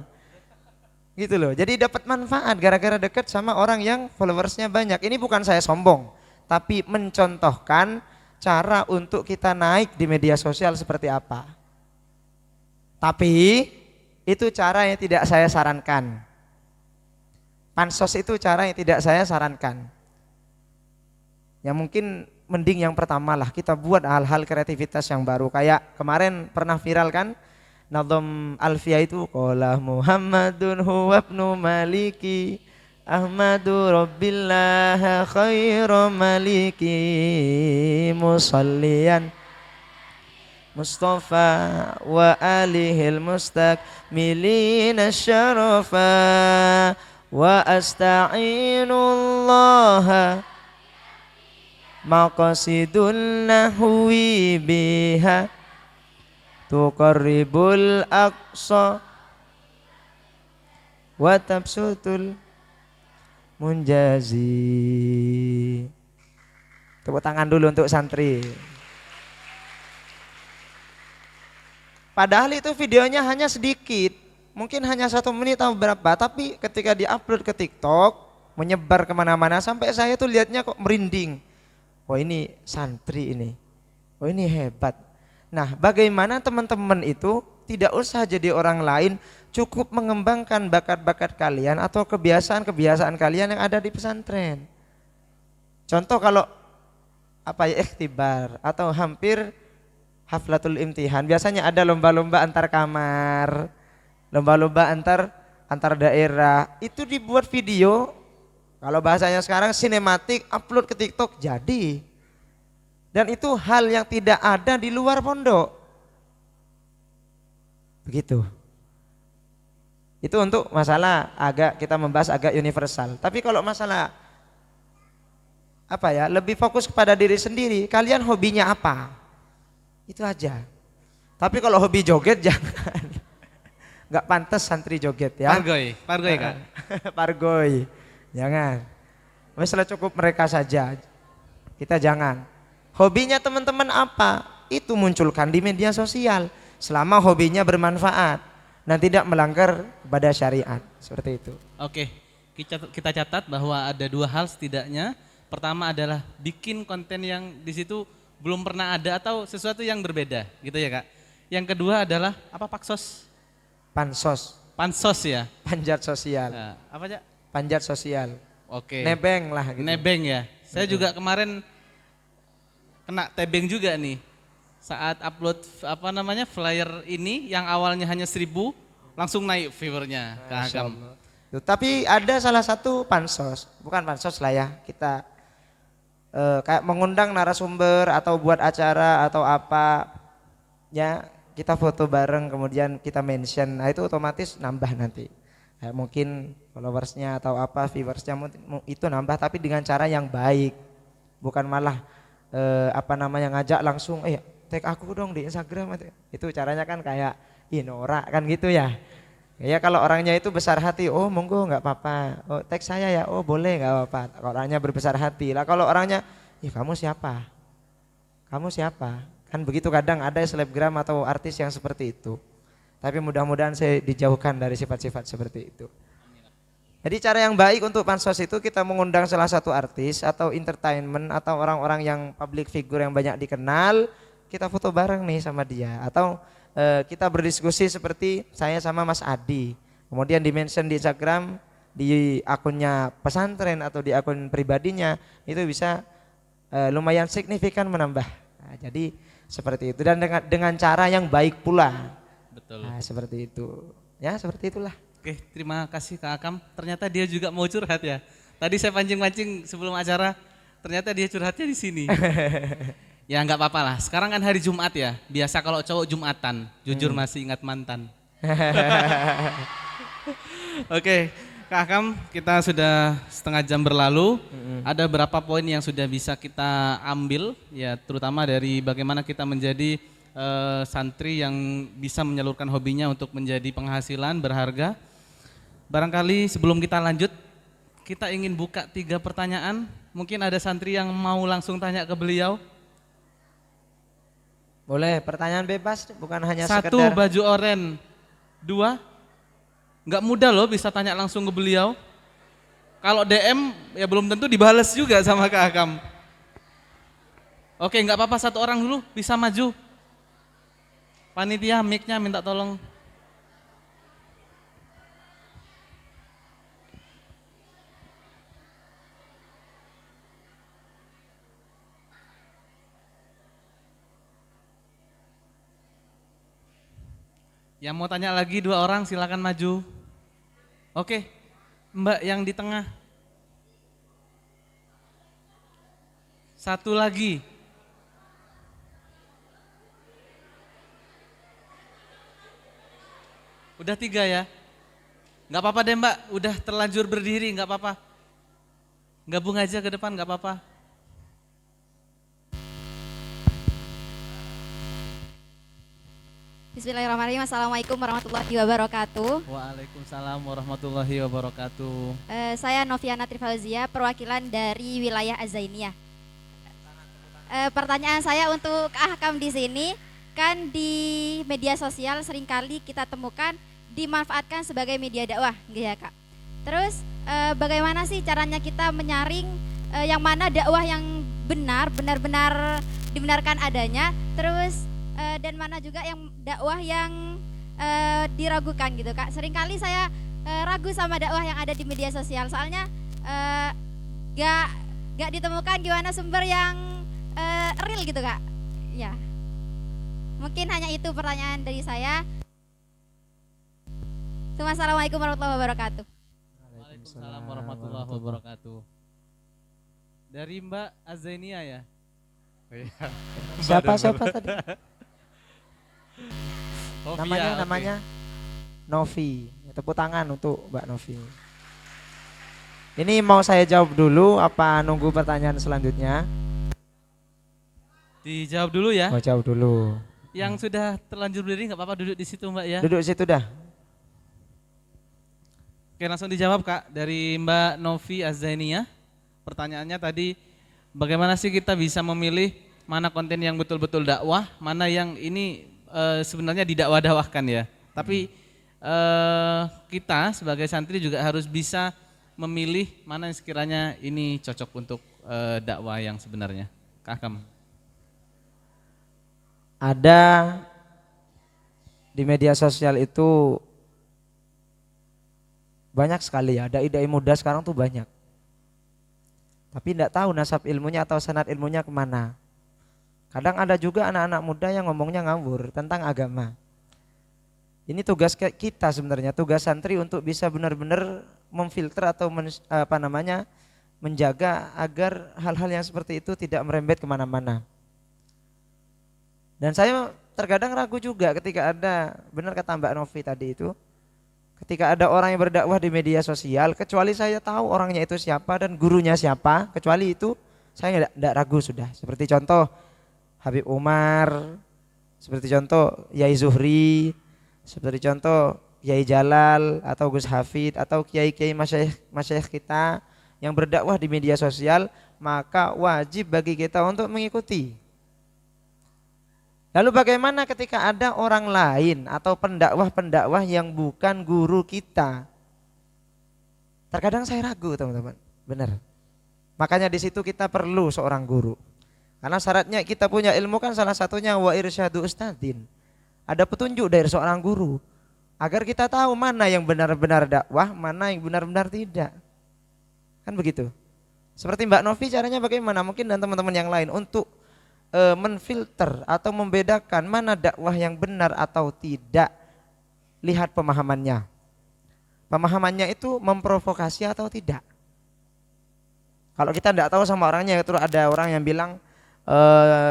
Gitu loh, jadi dapat manfaat gara-gara deket sama orang yang followersnya banyak. Ini bukan saya sombong, tapi mencontohkan cara untuk kita naik di media sosial seperti apa. Tapi itu cara yang tidak saya sarankan. Pansos itu cara yang tidak saya sarankan. Ya mungkin mending yang pertama lah, kita buat hal-hal kreativitas yang baru. Kayak kemarin pernah viral kan, Nadham Alfiyah itu, qala Muhammadun huwa ibnu maliki Ahmadu rabbillah khairu maliki musalliyan Mustafa wa alihil mustakmilina syarafa wa asta'inullaha maqasidun nahwi biha tuqarribul aqsa wa tabsutul munjazi. Tepuk tangan dulu untuk santri. Padahal itu videonya hanya sedikit, mungkin hanya 1 menit atau berapa, tapi ketika diupload ke TikTok menyebar kemana-mana sampai saya tuh lihatnya kok merinding. Oh ini santri ini, oh ini hebat. Nah bagaimana teman-teman itu tidak usah jadi orang lain, cukup mengembangkan bakat-bakat kalian atau kebiasaan-kebiasaan kalian yang ada di pesantren. Contoh kalau ikhtibar atau hampir haflatul imtihan, biasanya ada lomba-lomba antar kamar, lomba-lomba antar daerah, itu dibuat video, kalau bahasanya sekarang sinematik, upload ke TikTok jadi. Dan itu hal yang tidak ada di luar pondok. Begitu. Itu untuk masalah kita membahas agak universal. Tapi kalau masalah lebih fokus kepada diri sendiri, kalian hobinya apa? Itu aja. Tapi kalau hobi joget jangan. Enggak pantas santri joget ya. Pargoy kan. Pargoy. Jangan. Masalah cukup mereka saja. Kita jangan. Hobinya teman-teman apa? Itu munculkan di media sosial. Selama hobinya bermanfaat dan tidak melanggar pada syariat. Seperti itu. Oke. Kita catat bahwa ada 2 hal setidaknya. Pertama adalah bikin konten yang di situ belum pernah ada atau sesuatu yang berbeda, gitu ya Kak. Yang kedua adalah apa Paksos? Pansos. Pansos ya. Panjat sosial. Nah, apa aja? Panjat sosial. Oke. Nebeng lah gitu. Nebeng ya. Saya juga kemarin kena tebeng juga nih. Saat upload flyer ini yang awalnya hanya 1000 langsung naik viewernya ke Ahkam. Tapi ada salah satu pansos, bukan pansos lah ya, kita kayak mengundang narasumber atau buat acara atau apa ya, kita foto bareng kemudian kita mention, nah itu otomatis nambah nanti. Kayak mungkin followersnya atau apa viewersnya itu nambah, tapi dengan cara yang baik, bukan malah ngajak langsung tag aku dong di Instagram, itu caranya kan kayak norak kan gitu ya. Ya kalau orangnya itu besar hati, oh monggo nggak apa-apa, oh tag saya ya, oh boleh nggak apa-apa. Kalau orangnya berbesar hati lah, kalau orangnya, kamu siapa? Kamu siapa? Kan begitu kadang ada selebgram atau artis yang seperti itu. Tapi mudah-mudahan saya dijauhkan dari sifat-sifat seperti itu. Jadi cara yang baik untuk pansos itu kita mengundang salah satu artis atau entertainment atau orang-orang yang public figure yang banyak dikenal, kita foto bareng nih sama dia, atau kita berdiskusi seperti saya sama Mas Adi, kemudian di-mention di Instagram, di akunnya pesantren atau di akun pribadinya, itu bisa lumayan signifikan menambah. Nah, jadi seperti itu, dan dengan cara yang baik pula. Betul. Nah, seperti itu. Ya, seperti itulah. Oke, terima kasih Kak Akam. Ternyata dia juga mau curhat ya. Tadi saya pancing-pancing sebelum acara, ternyata dia curhatnya di sini. Ya nggak apa-apa lah. Sekarang kan hari Jumat ya. Biasa kalau cowok Jumatan. Jujur masih ingat mantan. Oke, Kak Akam, kita sudah setengah jam berlalu. Ada berapa poin yang sudah bisa kita ambil, ya terutama dari bagaimana kita menjadi santri yang bisa menyalurkan hobinya untuk menjadi penghasilan berharga. Barangkali sebelum kita lanjut, kita ingin buka 3 pertanyaan. Mungkin ada santri yang mau langsung tanya ke beliau. Boleh, pertanyaan bebas, bukan hanya 1 sekedar. baju oren, 2 nggak mudah loh bisa tanya langsung ke beliau. Kalau DM ya belum tentu dibales juga sama Kak Akam. Oke, nggak apa-apa, 1 orang dulu bisa maju. Panitia mic-nya minta tolong. Yang mau tanya lagi 2 orang silakan maju. Oke, Mbak yang di tengah. 1 lagi. Udah 3 ya? Nggak apa-apa deh Mbak, udah terlanjur berdiri nggak apa-apa. Gabung aja ke depan nggak apa-apa. Bismillahirrahmanirrahim. Assalamualaikum warahmatullahi wabarakatuh. Waalaikumsalam warahmatullahi wabarakatuh. Saya Noviana Trifauzia, perwakilan dari wilayah Azainiyah. Pertanyaan saya untuk Kak Hakam di sini, kan di media sosial seringkali kita temukan dimanfaatkan sebagai media dakwah, gitu ya Kak. Terus bagaimana sih caranya kita menyaring yang mana dakwah yang benar-benar dibenarkan adanya, terus dan mana juga yang dakwah yang diragukan gitu Kak. Seringkali saya ragu sama dakwah yang ada di media sosial, soalnya gak ditemukan gimana sumber yang real gitu Kak. Ya, mungkin hanya itu pertanyaan dari saya. Assalamualaikum warahmatullahi wabarakatuh. Waalaikumsalam warahmatullahi wabarakatuh. Dari Mbak Azania ya? Siapa tadi? Ovia, Namanya Novi. Tepuk tangan untuk Mbak Novi. Ini mau saya jawab dulu apa nunggu pertanyaan selanjutnya? Dijawab dulu ya. Mau jawab dulu. Yang sudah terlanjur berdiri nggak apa-apa duduk di situ Mbak ya. Duduk situ dah. Oke, langsung dijawab Kak dari Mbak Novi Azania. Pertanyaannya tadi, bagaimana sih kita bisa memilih mana konten yang betul-betul dakwah, mana yang ini sebenarnya didakwah-dakwahkan ya. Tapi kita sebagai santri juga harus bisa memilih mana yang sekiranya ini cocok untuk dakwah yang sebenarnya. Kak Akam. Ada di media sosial itu banyak sekali ya, dai-dai muda sekarang tuh banyak. Tapi tidak tahu nasab ilmunya atau sanad ilmunya kemana. Kadang ada juga anak-anak muda yang ngomongnya ngawur tentang agama. Ini tugas kita sebenarnya, tugas santri untuk bisa benar-benar memfilter atau menjaga agar hal-hal yang seperti itu tidak merembet kemana-mana. Dan saya terkadang ragu juga ketika ada, benar kata Mbak Novi tadi itu, ketika ada orang yang berdakwah di media sosial, kecuali saya tahu orangnya itu siapa dan gurunya siapa, kecuali itu saya tidak ragu sudah. Seperti contoh Habib Umar, seperti contoh Yai Zuhri, seperti contoh Yai Jalal atau Gus Hafid atau kiai-kiai masyayikh kita yang berdakwah di media sosial, maka wajib bagi kita untuk mengikuti. Lalu bagaimana ketika ada orang lain atau pendakwah-pendakwah yang bukan guru kita? Terkadang saya ragu teman-teman, benar. Makanya di situ kita perlu seorang guru. Karena syaratnya kita punya ilmu kan salah satunya wa irsyadu ustadzin. Ada petunjuk dari seorang guru agar kita tahu mana yang benar-benar dakwah, mana yang benar-benar tidak. Kan begitu. Seperti Mbak Novi caranya bagaimana? Mungkin dan teman-teman yang lain untuk menfilter atau membedakan mana dakwah yang benar atau tidak, lihat pemahamannya. Pemahamannya itu memprovokasi atau tidak. Kalau kita tidak tahu sama orangnya, terus ada orang yang bilang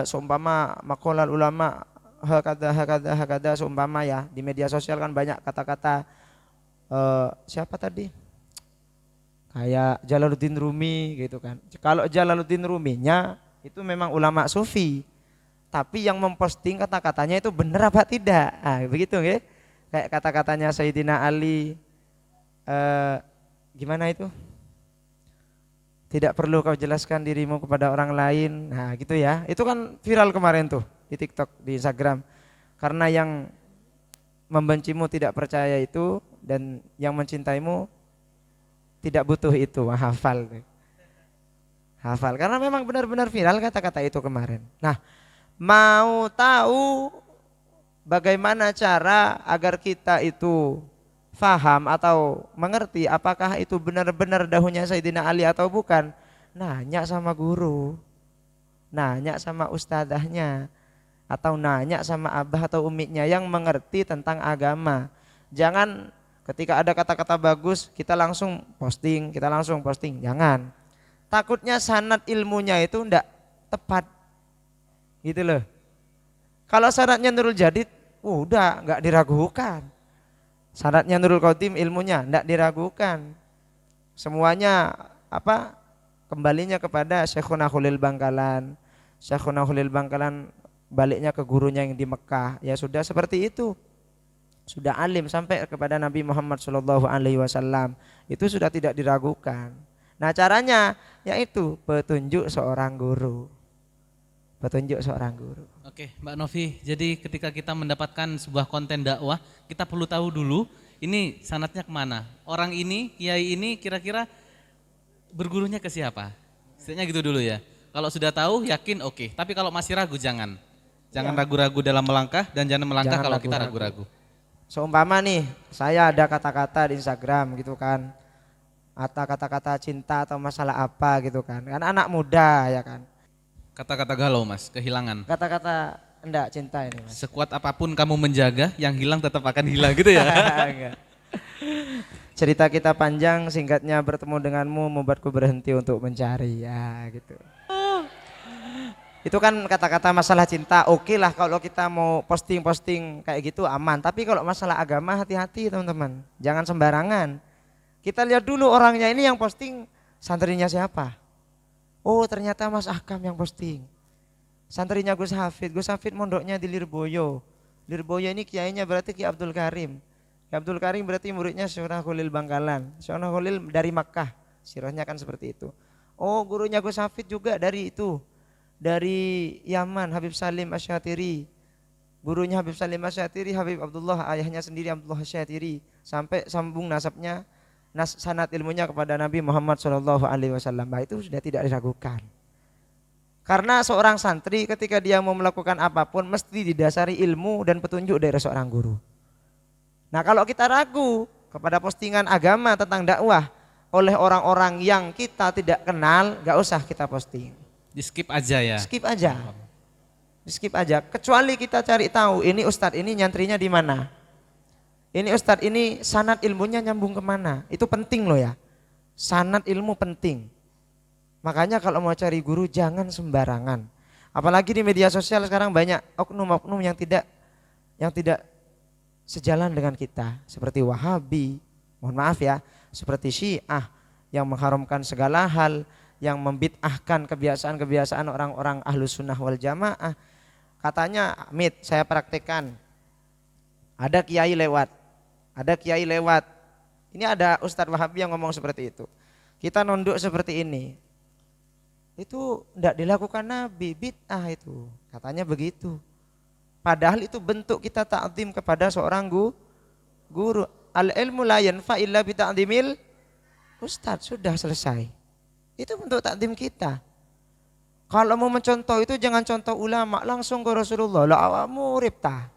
seumpama maqalal ulama hakada seumpama ya, di media sosial kan banyak kata-kata siapa tadi? Kayak Jalaluddin Rumi gitu kan. Kalau Jalaluddin Ruminya itu memang ulama sufi, tapi yang memposting kata-katanya itu benar apa tidak? Ah, begitu nggih? Kayak kata-katanya Sayyidina Ali gimana itu? Tidak perlu kau jelaskan dirimu kepada orang lain. Nah, gitu ya. Itu kan viral kemarin tuh di TikTok, di Instagram. Karena yang membencimu tidak percaya itu dan yang mencintaimu tidak butuh itu. Wah, hafal. Hafal karena memang benar-benar viral kata-kata itu kemarin. Nah, mau tahu bagaimana cara agar kita itu faham atau mengerti apakah itu benar-benar dahunya Sayyidina Ali atau bukan, nanya sama guru, nanya sama ustadzahnya, atau nanya sama abah atau umiknya yang mengerti tentang agama. Jangan ketika ada kata-kata bagus kita langsung posting, jangan. Takutnya sanad ilmunya itu ndak tepat gitu loh. Kalau sanadnya Nurul Jadid udah nggak diragukan, sanadnya Nurul Qadim ilmunya ndak diragukan, semuanya apa kembalinya kepada Syekhuna Khalil Bangkalan. Syekhuna Khalil Bangkalan baliknya ke gurunya yang di Mekah, ya sudah seperti itu, sudah alim sampai kepada Nabi Muhammad SAW, itu sudah tidak diragukan. Nah caranya yaitu petunjuk seorang guru, petunjuk seorang guru. Oke, Mbak Novi, jadi ketika kita mendapatkan sebuah konten dakwah, kita perlu tahu dulu ini sanadnya kemana. Orang ini, kiai ini kira-kira bergurunya ke siapa? Setidaknya gitu dulu ya. Kalau sudah tahu, yakin oke. Tapi kalau masih ragu jangan. Jangan ragu-ragu dalam melangkah dan jangan melangkah Jangan kalau ragu-ragu. kita ragu-ragu. Seumpama nih, saya ada kata-kata di Instagram gitu kan, atau kata-kata cinta atau masalah apa gitu kan anak muda ya kan. Kata-kata galau Mas, kehilangan. Kata-kata enggak cinta ini Mas. Sekuat apapun kamu menjaga, yang hilang tetap akan hilang gitu ya. Enggak. Cerita kita panjang, singkatnya bertemu denganmu membuatku berhenti untuk mencari ya gitu. Itu kan kata-kata masalah cinta, oke lah kalau kita mau posting-posting kayak gitu aman. Tapi kalau masalah agama hati-hati teman-teman, jangan sembarangan. Kita lihat dulu orangnya ini yang posting santrinya siapa. Oh ternyata Mas Ahkam yang posting. Santrinya Gus Hafid mondoknya di Lirboyo. Lirboyo ini kiainya berarti Ki Abdul Karim. Ki Abdul Karim berarti muridnya Syekhuna Khalil Bangkalan. Syekhuna Khalil dari Makkah, sirahnya kan seperti itu. Oh gurunya Gus Hafid juga dari itu, dari Yaman, Habib Salim Asyatiri. Gurunya Habib Salim Asyatiri, Habib Abdullah, ayahnya sendiri Abdullah Asyatiri. Sampai sambung nasabnya, sanad ilmunya kepada Nabi Muhammad SAW. Nah, itu sudah tidak diragukan. Karena seorang santri ketika dia mau melakukan apapun mesti didasari ilmu dan petunjuk dari seorang guru. Nah kalau kita ragu kepada postingan agama tentang dakwah oleh orang-orang yang kita tidak kenal, gak usah kita posting. Di skip aja ya. Skip aja. Di skip aja. Kecuali kita cari tahu ini ustadz ini nyantrinya di mana. Ini ustadz ini sanad ilmunya nyambung kemana. Itu penting loh ya. Sanad ilmu penting. Makanya kalau mau cari guru jangan sembarangan. Apalagi di media sosial sekarang banyak oknum-oknum yang tidak sejalan dengan kita. Seperti Wahabi, mohon maaf ya, seperti Syiah yang mengharamkan segala hal, yang membid'ahkan kebiasaan-kebiasaan orang-orang Ahlus Sunnah wal Jamaah. Katanya, Amit, saya praktekkan. Ada kiai lewat. Ini ada Ustadz Wahabi yang ngomong seperti itu. Kita nunduk seperti ini. Itu tidak dilakukan Nabi, bid'ah itu. Katanya begitu. Padahal itu bentuk kita ta'zim kepada seorang guru. Al-ilmu la yanfa illa bi ta'zimil ustadz, sudah selesai. Itu bentuk takdim kita. Kalau mau mencontoh itu jangan contoh ulama, langsung ke Rasulullah. Lah awakmu urip ta.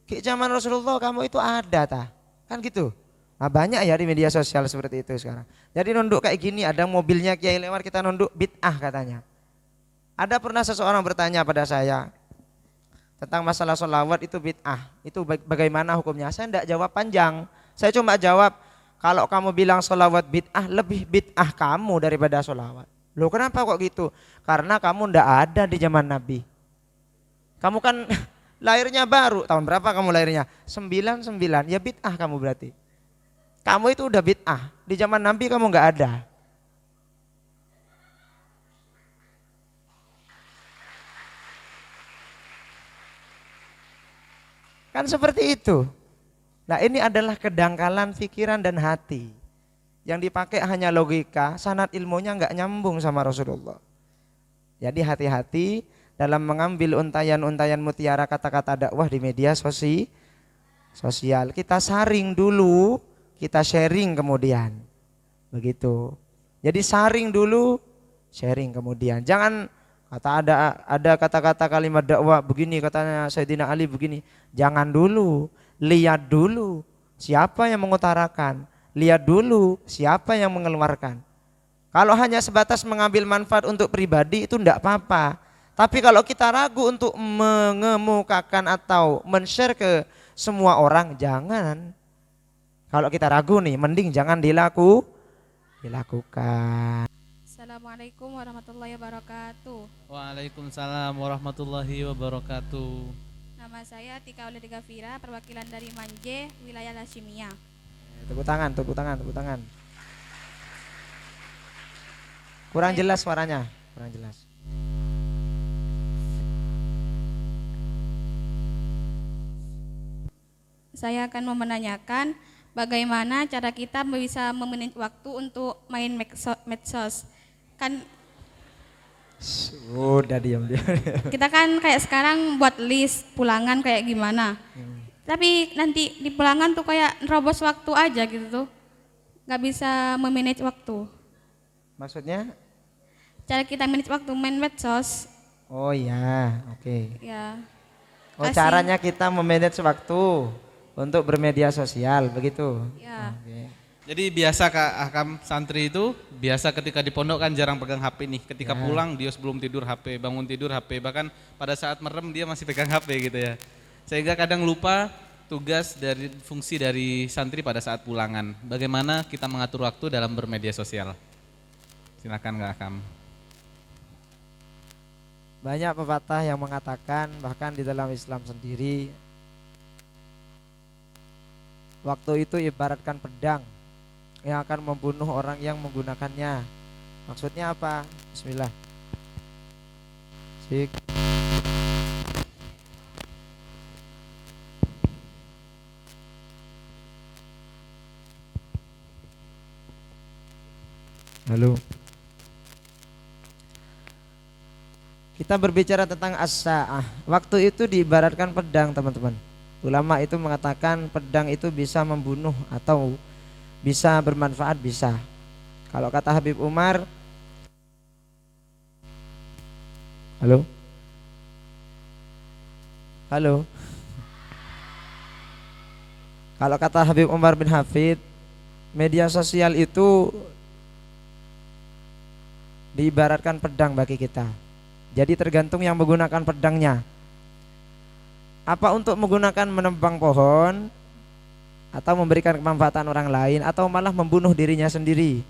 Ki zaman Rasulullah kamu itu ada ta. Kan gitu. Nah banyak ya di media sosial seperti itu sekarang. Jadi nunduk kayak gini, ada mobilnya kiai lewat kita nunduk, bid'ah katanya. Ada pernah seseorang bertanya pada saya tentang masalah sholawat itu bid'ah. Itu bagaimana hukumnya? Saya tidak jawab panjang. Saya cuma jawab, kalau kamu bilang sholawat bid'ah, lebih bid'ah kamu daripada sholawat. Loh kenapa kok gitu? Karena kamu ndak ada di zaman Nabi. Kamu kan lahirnya baru, tahun berapa kamu lahirnya? 99, ya bid'ah kamu berarti. Kamu itu udah bid'ah, di zaman Nabi kamu nggak ada. Kan seperti itu. Nah ini adalah kedangkalan pikiran dan hati. Yang dipakai hanya logika, sanad ilmunya nggak nyambung sama Rasulullah. Jadi hati-hati dalam mengambil untayan-untayan mutiara kata-kata dakwah di media sosial. Kita saring dulu, kita sharing kemudian. Begitu. Jadi saring dulu, sharing kemudian. Jangan ada kata-kata kalimat dakwah begini, katanya Sayyidina Ali begini. Jangan dulu, lihat dulu siapa yang mengutarakan, lihat dulu siapa yang mengeluarkan. Kalau hanya sebatas mengambil manfaat untuk pribadi itu enggak apa-apa. Tapi kalau kita ragu untuk mengemukakan atau men-share ke semua orang, jangan. Kalau kita ragu nih, mending jangan dilakukan. Assalamualaikum warahmatullahi wabarakatuh. Waalaikumsalam warahmatullahi wabarakatuh. Nama saya Tika Aulia Gafira, perwakilan dari Manje, wilayah Lashimia. Tepuk tangan. Kurang jelas suaranya, kurang jelas. Saya akan menanyakan bagaimana cara kita bisa memanage waktu untuk main medsos. Kan Udah diam. kita kan kayak sekarang buat list pulangan kayak gimana. Tapi nanti di pulangan tuh kayak nerobos waktu aja gitu tuh. Gak bisa memanage waktu. Maksudnya? Cara kita manage waktu main medsos. Oh iya, oke. Ya. Oh Kasih. caranya kita memanage waktu untuk bermedia sosial, begitu? Ya. Oke. Jadi biasa Kak Akam santri itu biasa ketika di pondok kan jarang pegang HP nih. Ketika Ya. pulang dia sebelum tidur HP, bangun tidur HP, bahkan pada saat merem dia masih pegang HP gitu ya. Sehingga kadang lupa tugas dari fungsi dari santri pada saat pulangan. Bagaimana kita mengatur waktu dalam bermedia sosial? Silakan Kak Akam. Banyak pepatah yang mengatakan, bahkan di dalam Islam sendiri, waktu itu ibaratkan pedang yang akan membunuh orang yang menggunakannya. Maksudnya apa? Bismillah. Sik. Halo. Kita berbicara tentang as-sa'ah. Waktu itu diibaratkan pedang, teman-teman. Ulama itu mengatakan pedang itu bisa membunuh atau bisa bermanfaat, bisa. Kalau kata Habib Umar, halo, halo. Kalau kata Habib Umar bin Hafid, media sosial itu diibaratkan pedang bagi kita. Jadi tergantung yang menggunakan pedangnya. Apa untuk menggunakan menebang pohon, atau memberikan kemanfaatan orang lain, atau malah membunuh dirinya sendiri?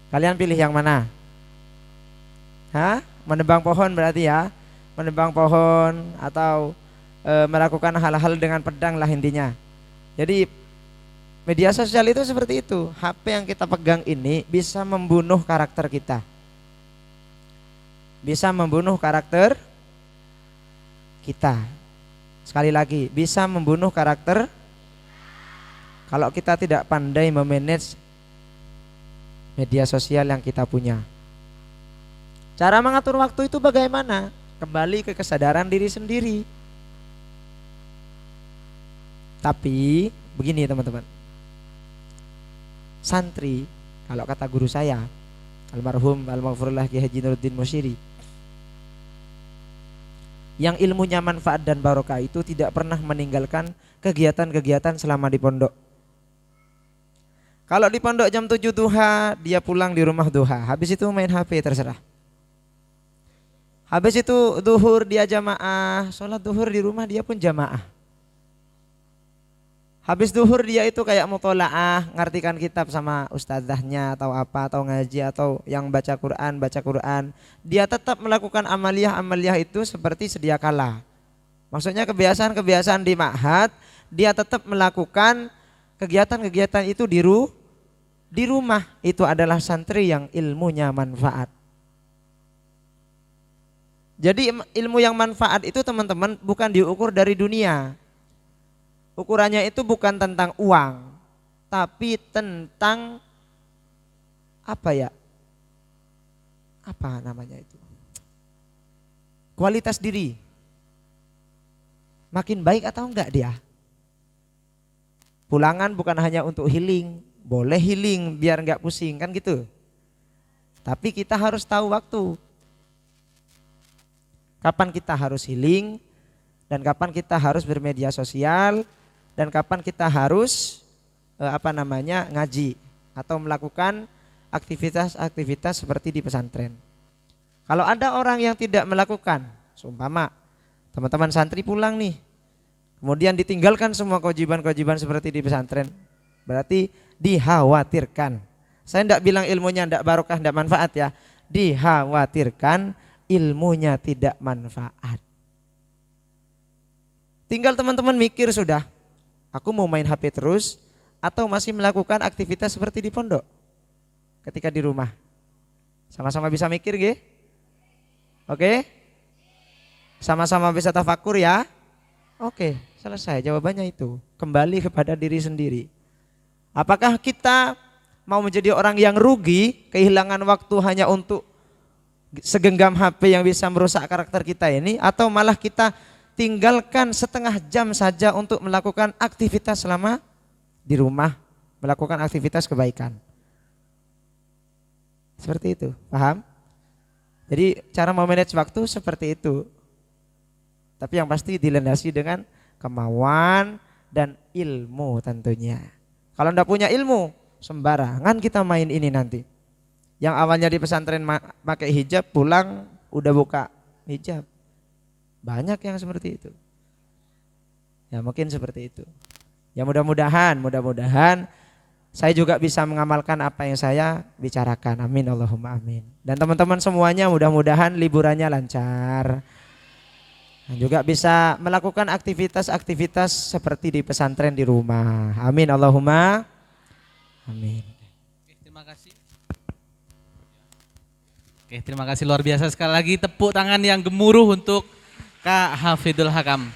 Kalian pilih yang mana? Hah? Menebang pohon berarti ya? Menebang pohon atau melakukan hal-hal dengan pedang lah intinya. Jadi media sosial itu seperti itu. HP yang kita pegang ini bisa membunuh karakter kita. Bisa membunuh karakter kita. Sekali lagi, bisa membunuh karakter kalau kita tidak pandai memanage media sosial yang kita punya. Cara mengatur waktu itu bagaimana? Kembali ke kesadaran diri sendiri. Tapi begini teman-teman, santri, kalau kata guru saya almarhum al-maghfurullah Ki Haji Nuruddin Musyiri, yang ilmunya manfaat dan barokah itu tidak pernah meninggalkan kegiatan-kegiatan selama di pondok. Kalau di pondok jam 7 duha, dia pulang di rumah duha. Habis itu main HP terserah. Habis itu duhur dia jamaah, sholat duhur di rumah dia pun jamaah. Habis duhur dia itu kayak mutolaah, ngartikan kitab sama ustazahnya atau apa, atau ngaji, atau yang baca Quran. Dia tetap melakukan amaliyah itu seperti sedia kala. Maksudnya kebiasaan-kebiasaan di ma'had, dia tetap melakukan kegiatan-kegiatan itu di rumah. Itu adalah santri yang ilmunya manfaat. Jadi ilmu yang manfaat itu teman-teman bukan diukur dari dunia. Ukurannya itu bukan tentang uang, tapi tentang apa ya? Apa namanya itu? Kualitas diri. Makin baik atau enggak dia? Pulangan bukan hanya untuk healing, boleh healing biar enggak pusing kan gitu. Tapi kita harus tahu waktu. Kapan kita harus healing dan kapan kita harus bermedia sosial. Dan kapan kita harus ngaji atau melakukan aktivitas-aktivitas seperti di pesantren. Kalau ada orang yang tidak melakukan, seumpama teman-teman santri pulang nih, kemudian ditinggalkan semua kewajiban-kewajiban seperti di pesantren, berarti dikhawatirkan. Saya tidak bilang ilmunya tidak barokah, tidak manfaat ya, dikhawatirkan ilmunya tidak manfaat. Tinggal teman-teman mikir sudah. Aku mau main HP terus atau masih melakukan aktivitas seperti di pondok ketika di rumah? Sama-sama bisa mikir nggih? Oke? Sama-sama bisa tafakur ya? Oke, selesai jawabannya itu. Kembali kepada diri sendiri. Apakah kita mau menjadi orang yang rugi, kehilangan waktu hanya untuk segenggam HP yang bisa merusak karakter kita ini, atau malah kita tinggalkan setengah jam saja untuk melakukan aktivitas selama di rumah, melakukan aktivitas kebaikan. Seperti itu, paham? Jadi cara memanage waktu seperti itu. Tapi yang pasti dilandasi dengan kemauan dan ilmu tentunya. Kalau enggak punya ilmu, sembarangan kita main ini nanti. Yang awalnya di pesantren pakai hijab, pulang udah buka hijab. Banyak yang seperti itu. Ya mungkin seperti itu. Ya mudah-mudahan saya juga bisa mengamalkan apa yang saya bicarakan. Amin Allahumma amin. Dan teman-teman semuanya mudah-mudahan liburannya lancar. Dan juga bisa melakukan aktivitas-aktivitas seperti di pesantren di rumah. Amin Allahumma amin. Terima kasih. Oke, terima kasih luar biasa sekali lagi, tepuk tangan yang gemuruh untuk Kak Hafidul Hakam.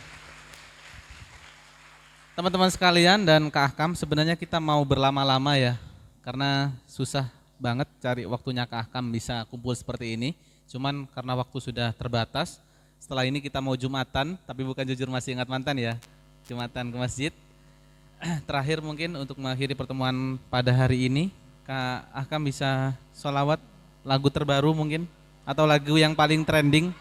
Teman-teman sekalian dan Kak Hakam, sebenarnya kita mau berlama-lama ya, karena susah banget cari waktunya Kak Hakam bisa kumpul seperti ini. Cuman karena waktu sudah terbatas, setelah ini kita mau Jumatan, tapi bukan jujur masih ingat mantan ya, Jumatan ke masjid. Terakhir mungkin untuk mengakhiri pertemuan pada hari ini, Kak Hakam bisa sholawat lagu terbaru mungkin, atau lagu yang paling trending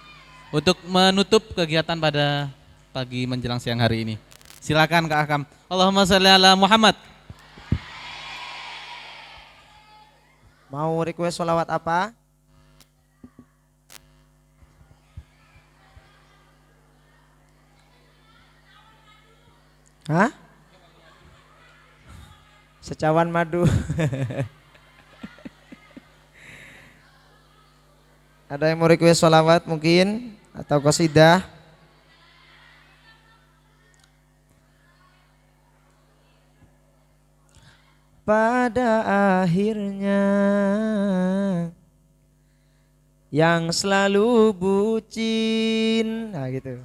untuk menutup kegiatan pada pagi menjelang siang hari ini. Silakan Kak Hakam. Allahumma sholli ala Muhammad. Mau request sholawat apa? Hah? Secawan madu. Ada yang mau request sholawat mungkin? Atau qasidah? Pada akhirnya yang selalu bucin, nah gitu,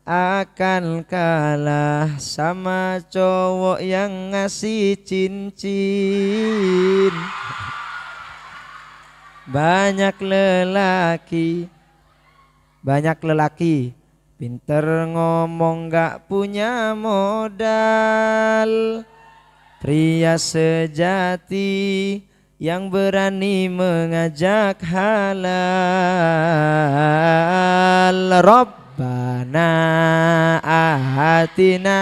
akan kalah sama cowok yang ngasih cincin. Banyak lelaki pinter ngomong gak punya modal. Pria sejati yang berani mengajak halal. Rabbana atina.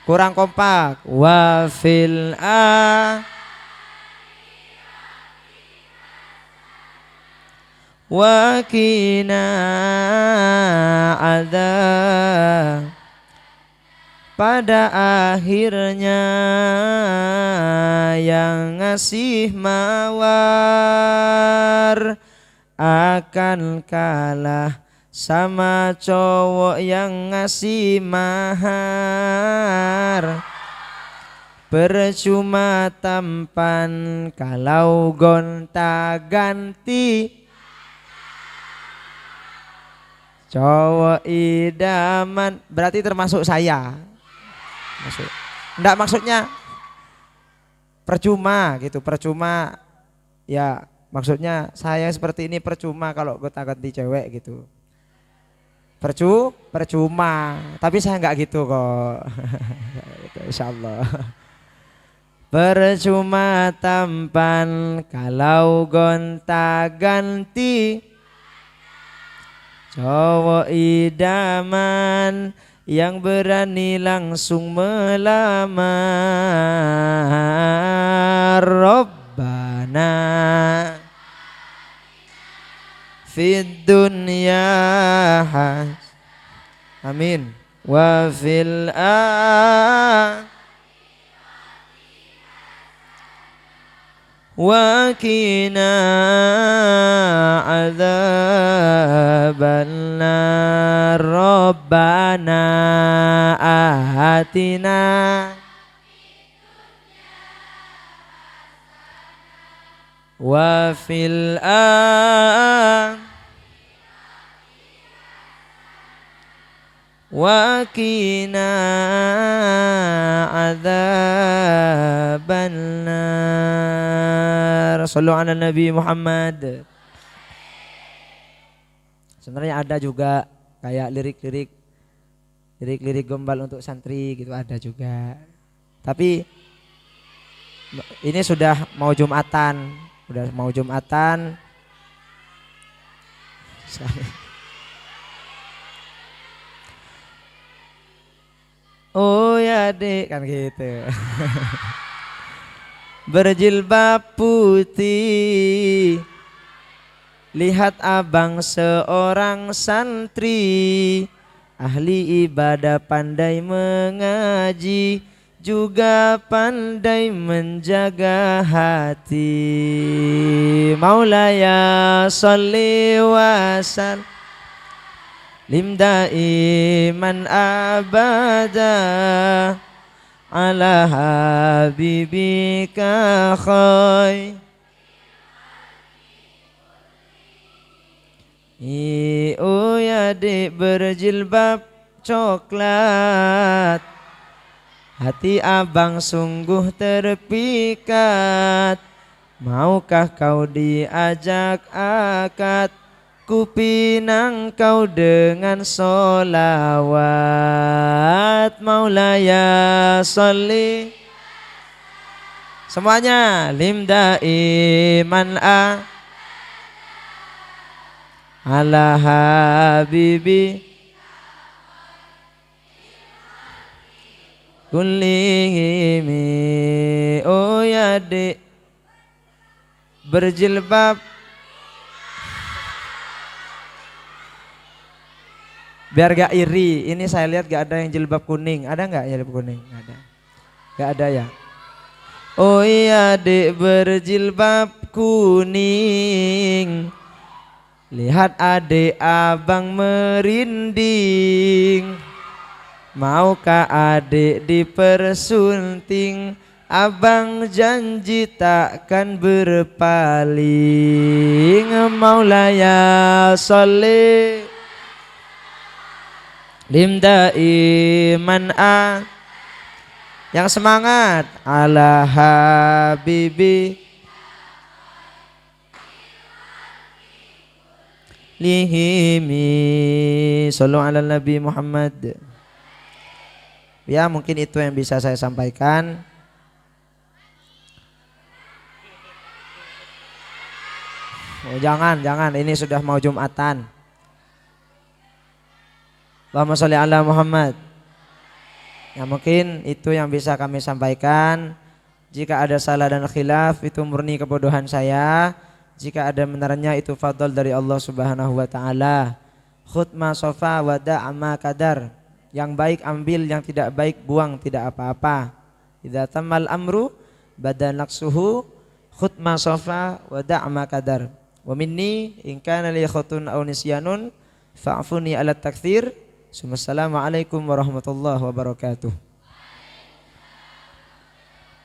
Kurang kompak. Wa fil wa qina adzab. Pada akhirnya yang ngasih mawar akan kalah sama cowok yang ngasih mahar. Percuma tampan kalau gonta ganti, cowok idaman berarti termasuk saya. Masuk. Enggak, maksudnya percuma gitu, percuma ya, maksudnya saya seperti ini percuma kalau gonta-ganti cewek gitu. Percuma, tapi saya enggak gitu kok. Gitu, insyaallah. Percuma tampan kalau gonta-ganti, cowok idaman yang berani langsung melamar. Rabbana fid dunya amin wa fil wa qina adzabannar. Rabbana atina wa fil wa qina adzabannar. Shallu ala Nabi Muhammad. Sebenarnya ada juga kayak lirik-lirik gombal untuk santri gitu, ada juga. Tapi ini sudah mau Jumatan. Oh ya dek, kan gitu. Berjilbab putih, lihat abang seorang santri, ahli ibadah, pandai mengaji, juga pandai menjaga hati. Maulaya sholli wa sallim daiman abada ala habibika khair. Oh ya dek, berjilbab coklat, hati abang sungguh terpikat. Maukah kau diajak akad, kupinang kau dengan solawat. Maulaya sholli, semuanya, limda iman ala habibi kullihimi. Oh ya dek, berjilbab biar gak iri. Ini saya lihat gak ada yang jilbab kuning. Ada gak jilbab kuning? Gak ada. Gak ada ya. Oh iya dek, berjilbab kuning, lihat adik abang merinding. Maukah adik dipersunting, abang janji takkan berpaling. Maulaya sholli limda iman yang semangat ala habibi lihimi. Sallu ala Nabi Muhammad. Ya, mungkin itu yang bisa saya sampaikan. Oh, jangan, ini sudah mau Jumatan. Allahumma sholli ala Muhammad. Ya, mungkin itu yang bisa kami sampaikan. Jika ada salah dan khilaf, itu murni kebodohan saya. Jika ada benarnya itu fadl dari Allah Subhanahu wa taala. Khudh ma safa wa da' ma kadar. Yang baik ambil, yang tidak baik buang, tidak apa-apa. Idza tamal amru badanaksuhu khudh ma safa wa da' ma kadar. Wa minni in kana li khatun aw nisyanun fa'funi ala takthir. Assalamualaikum warahmatullahi wabarakatuh.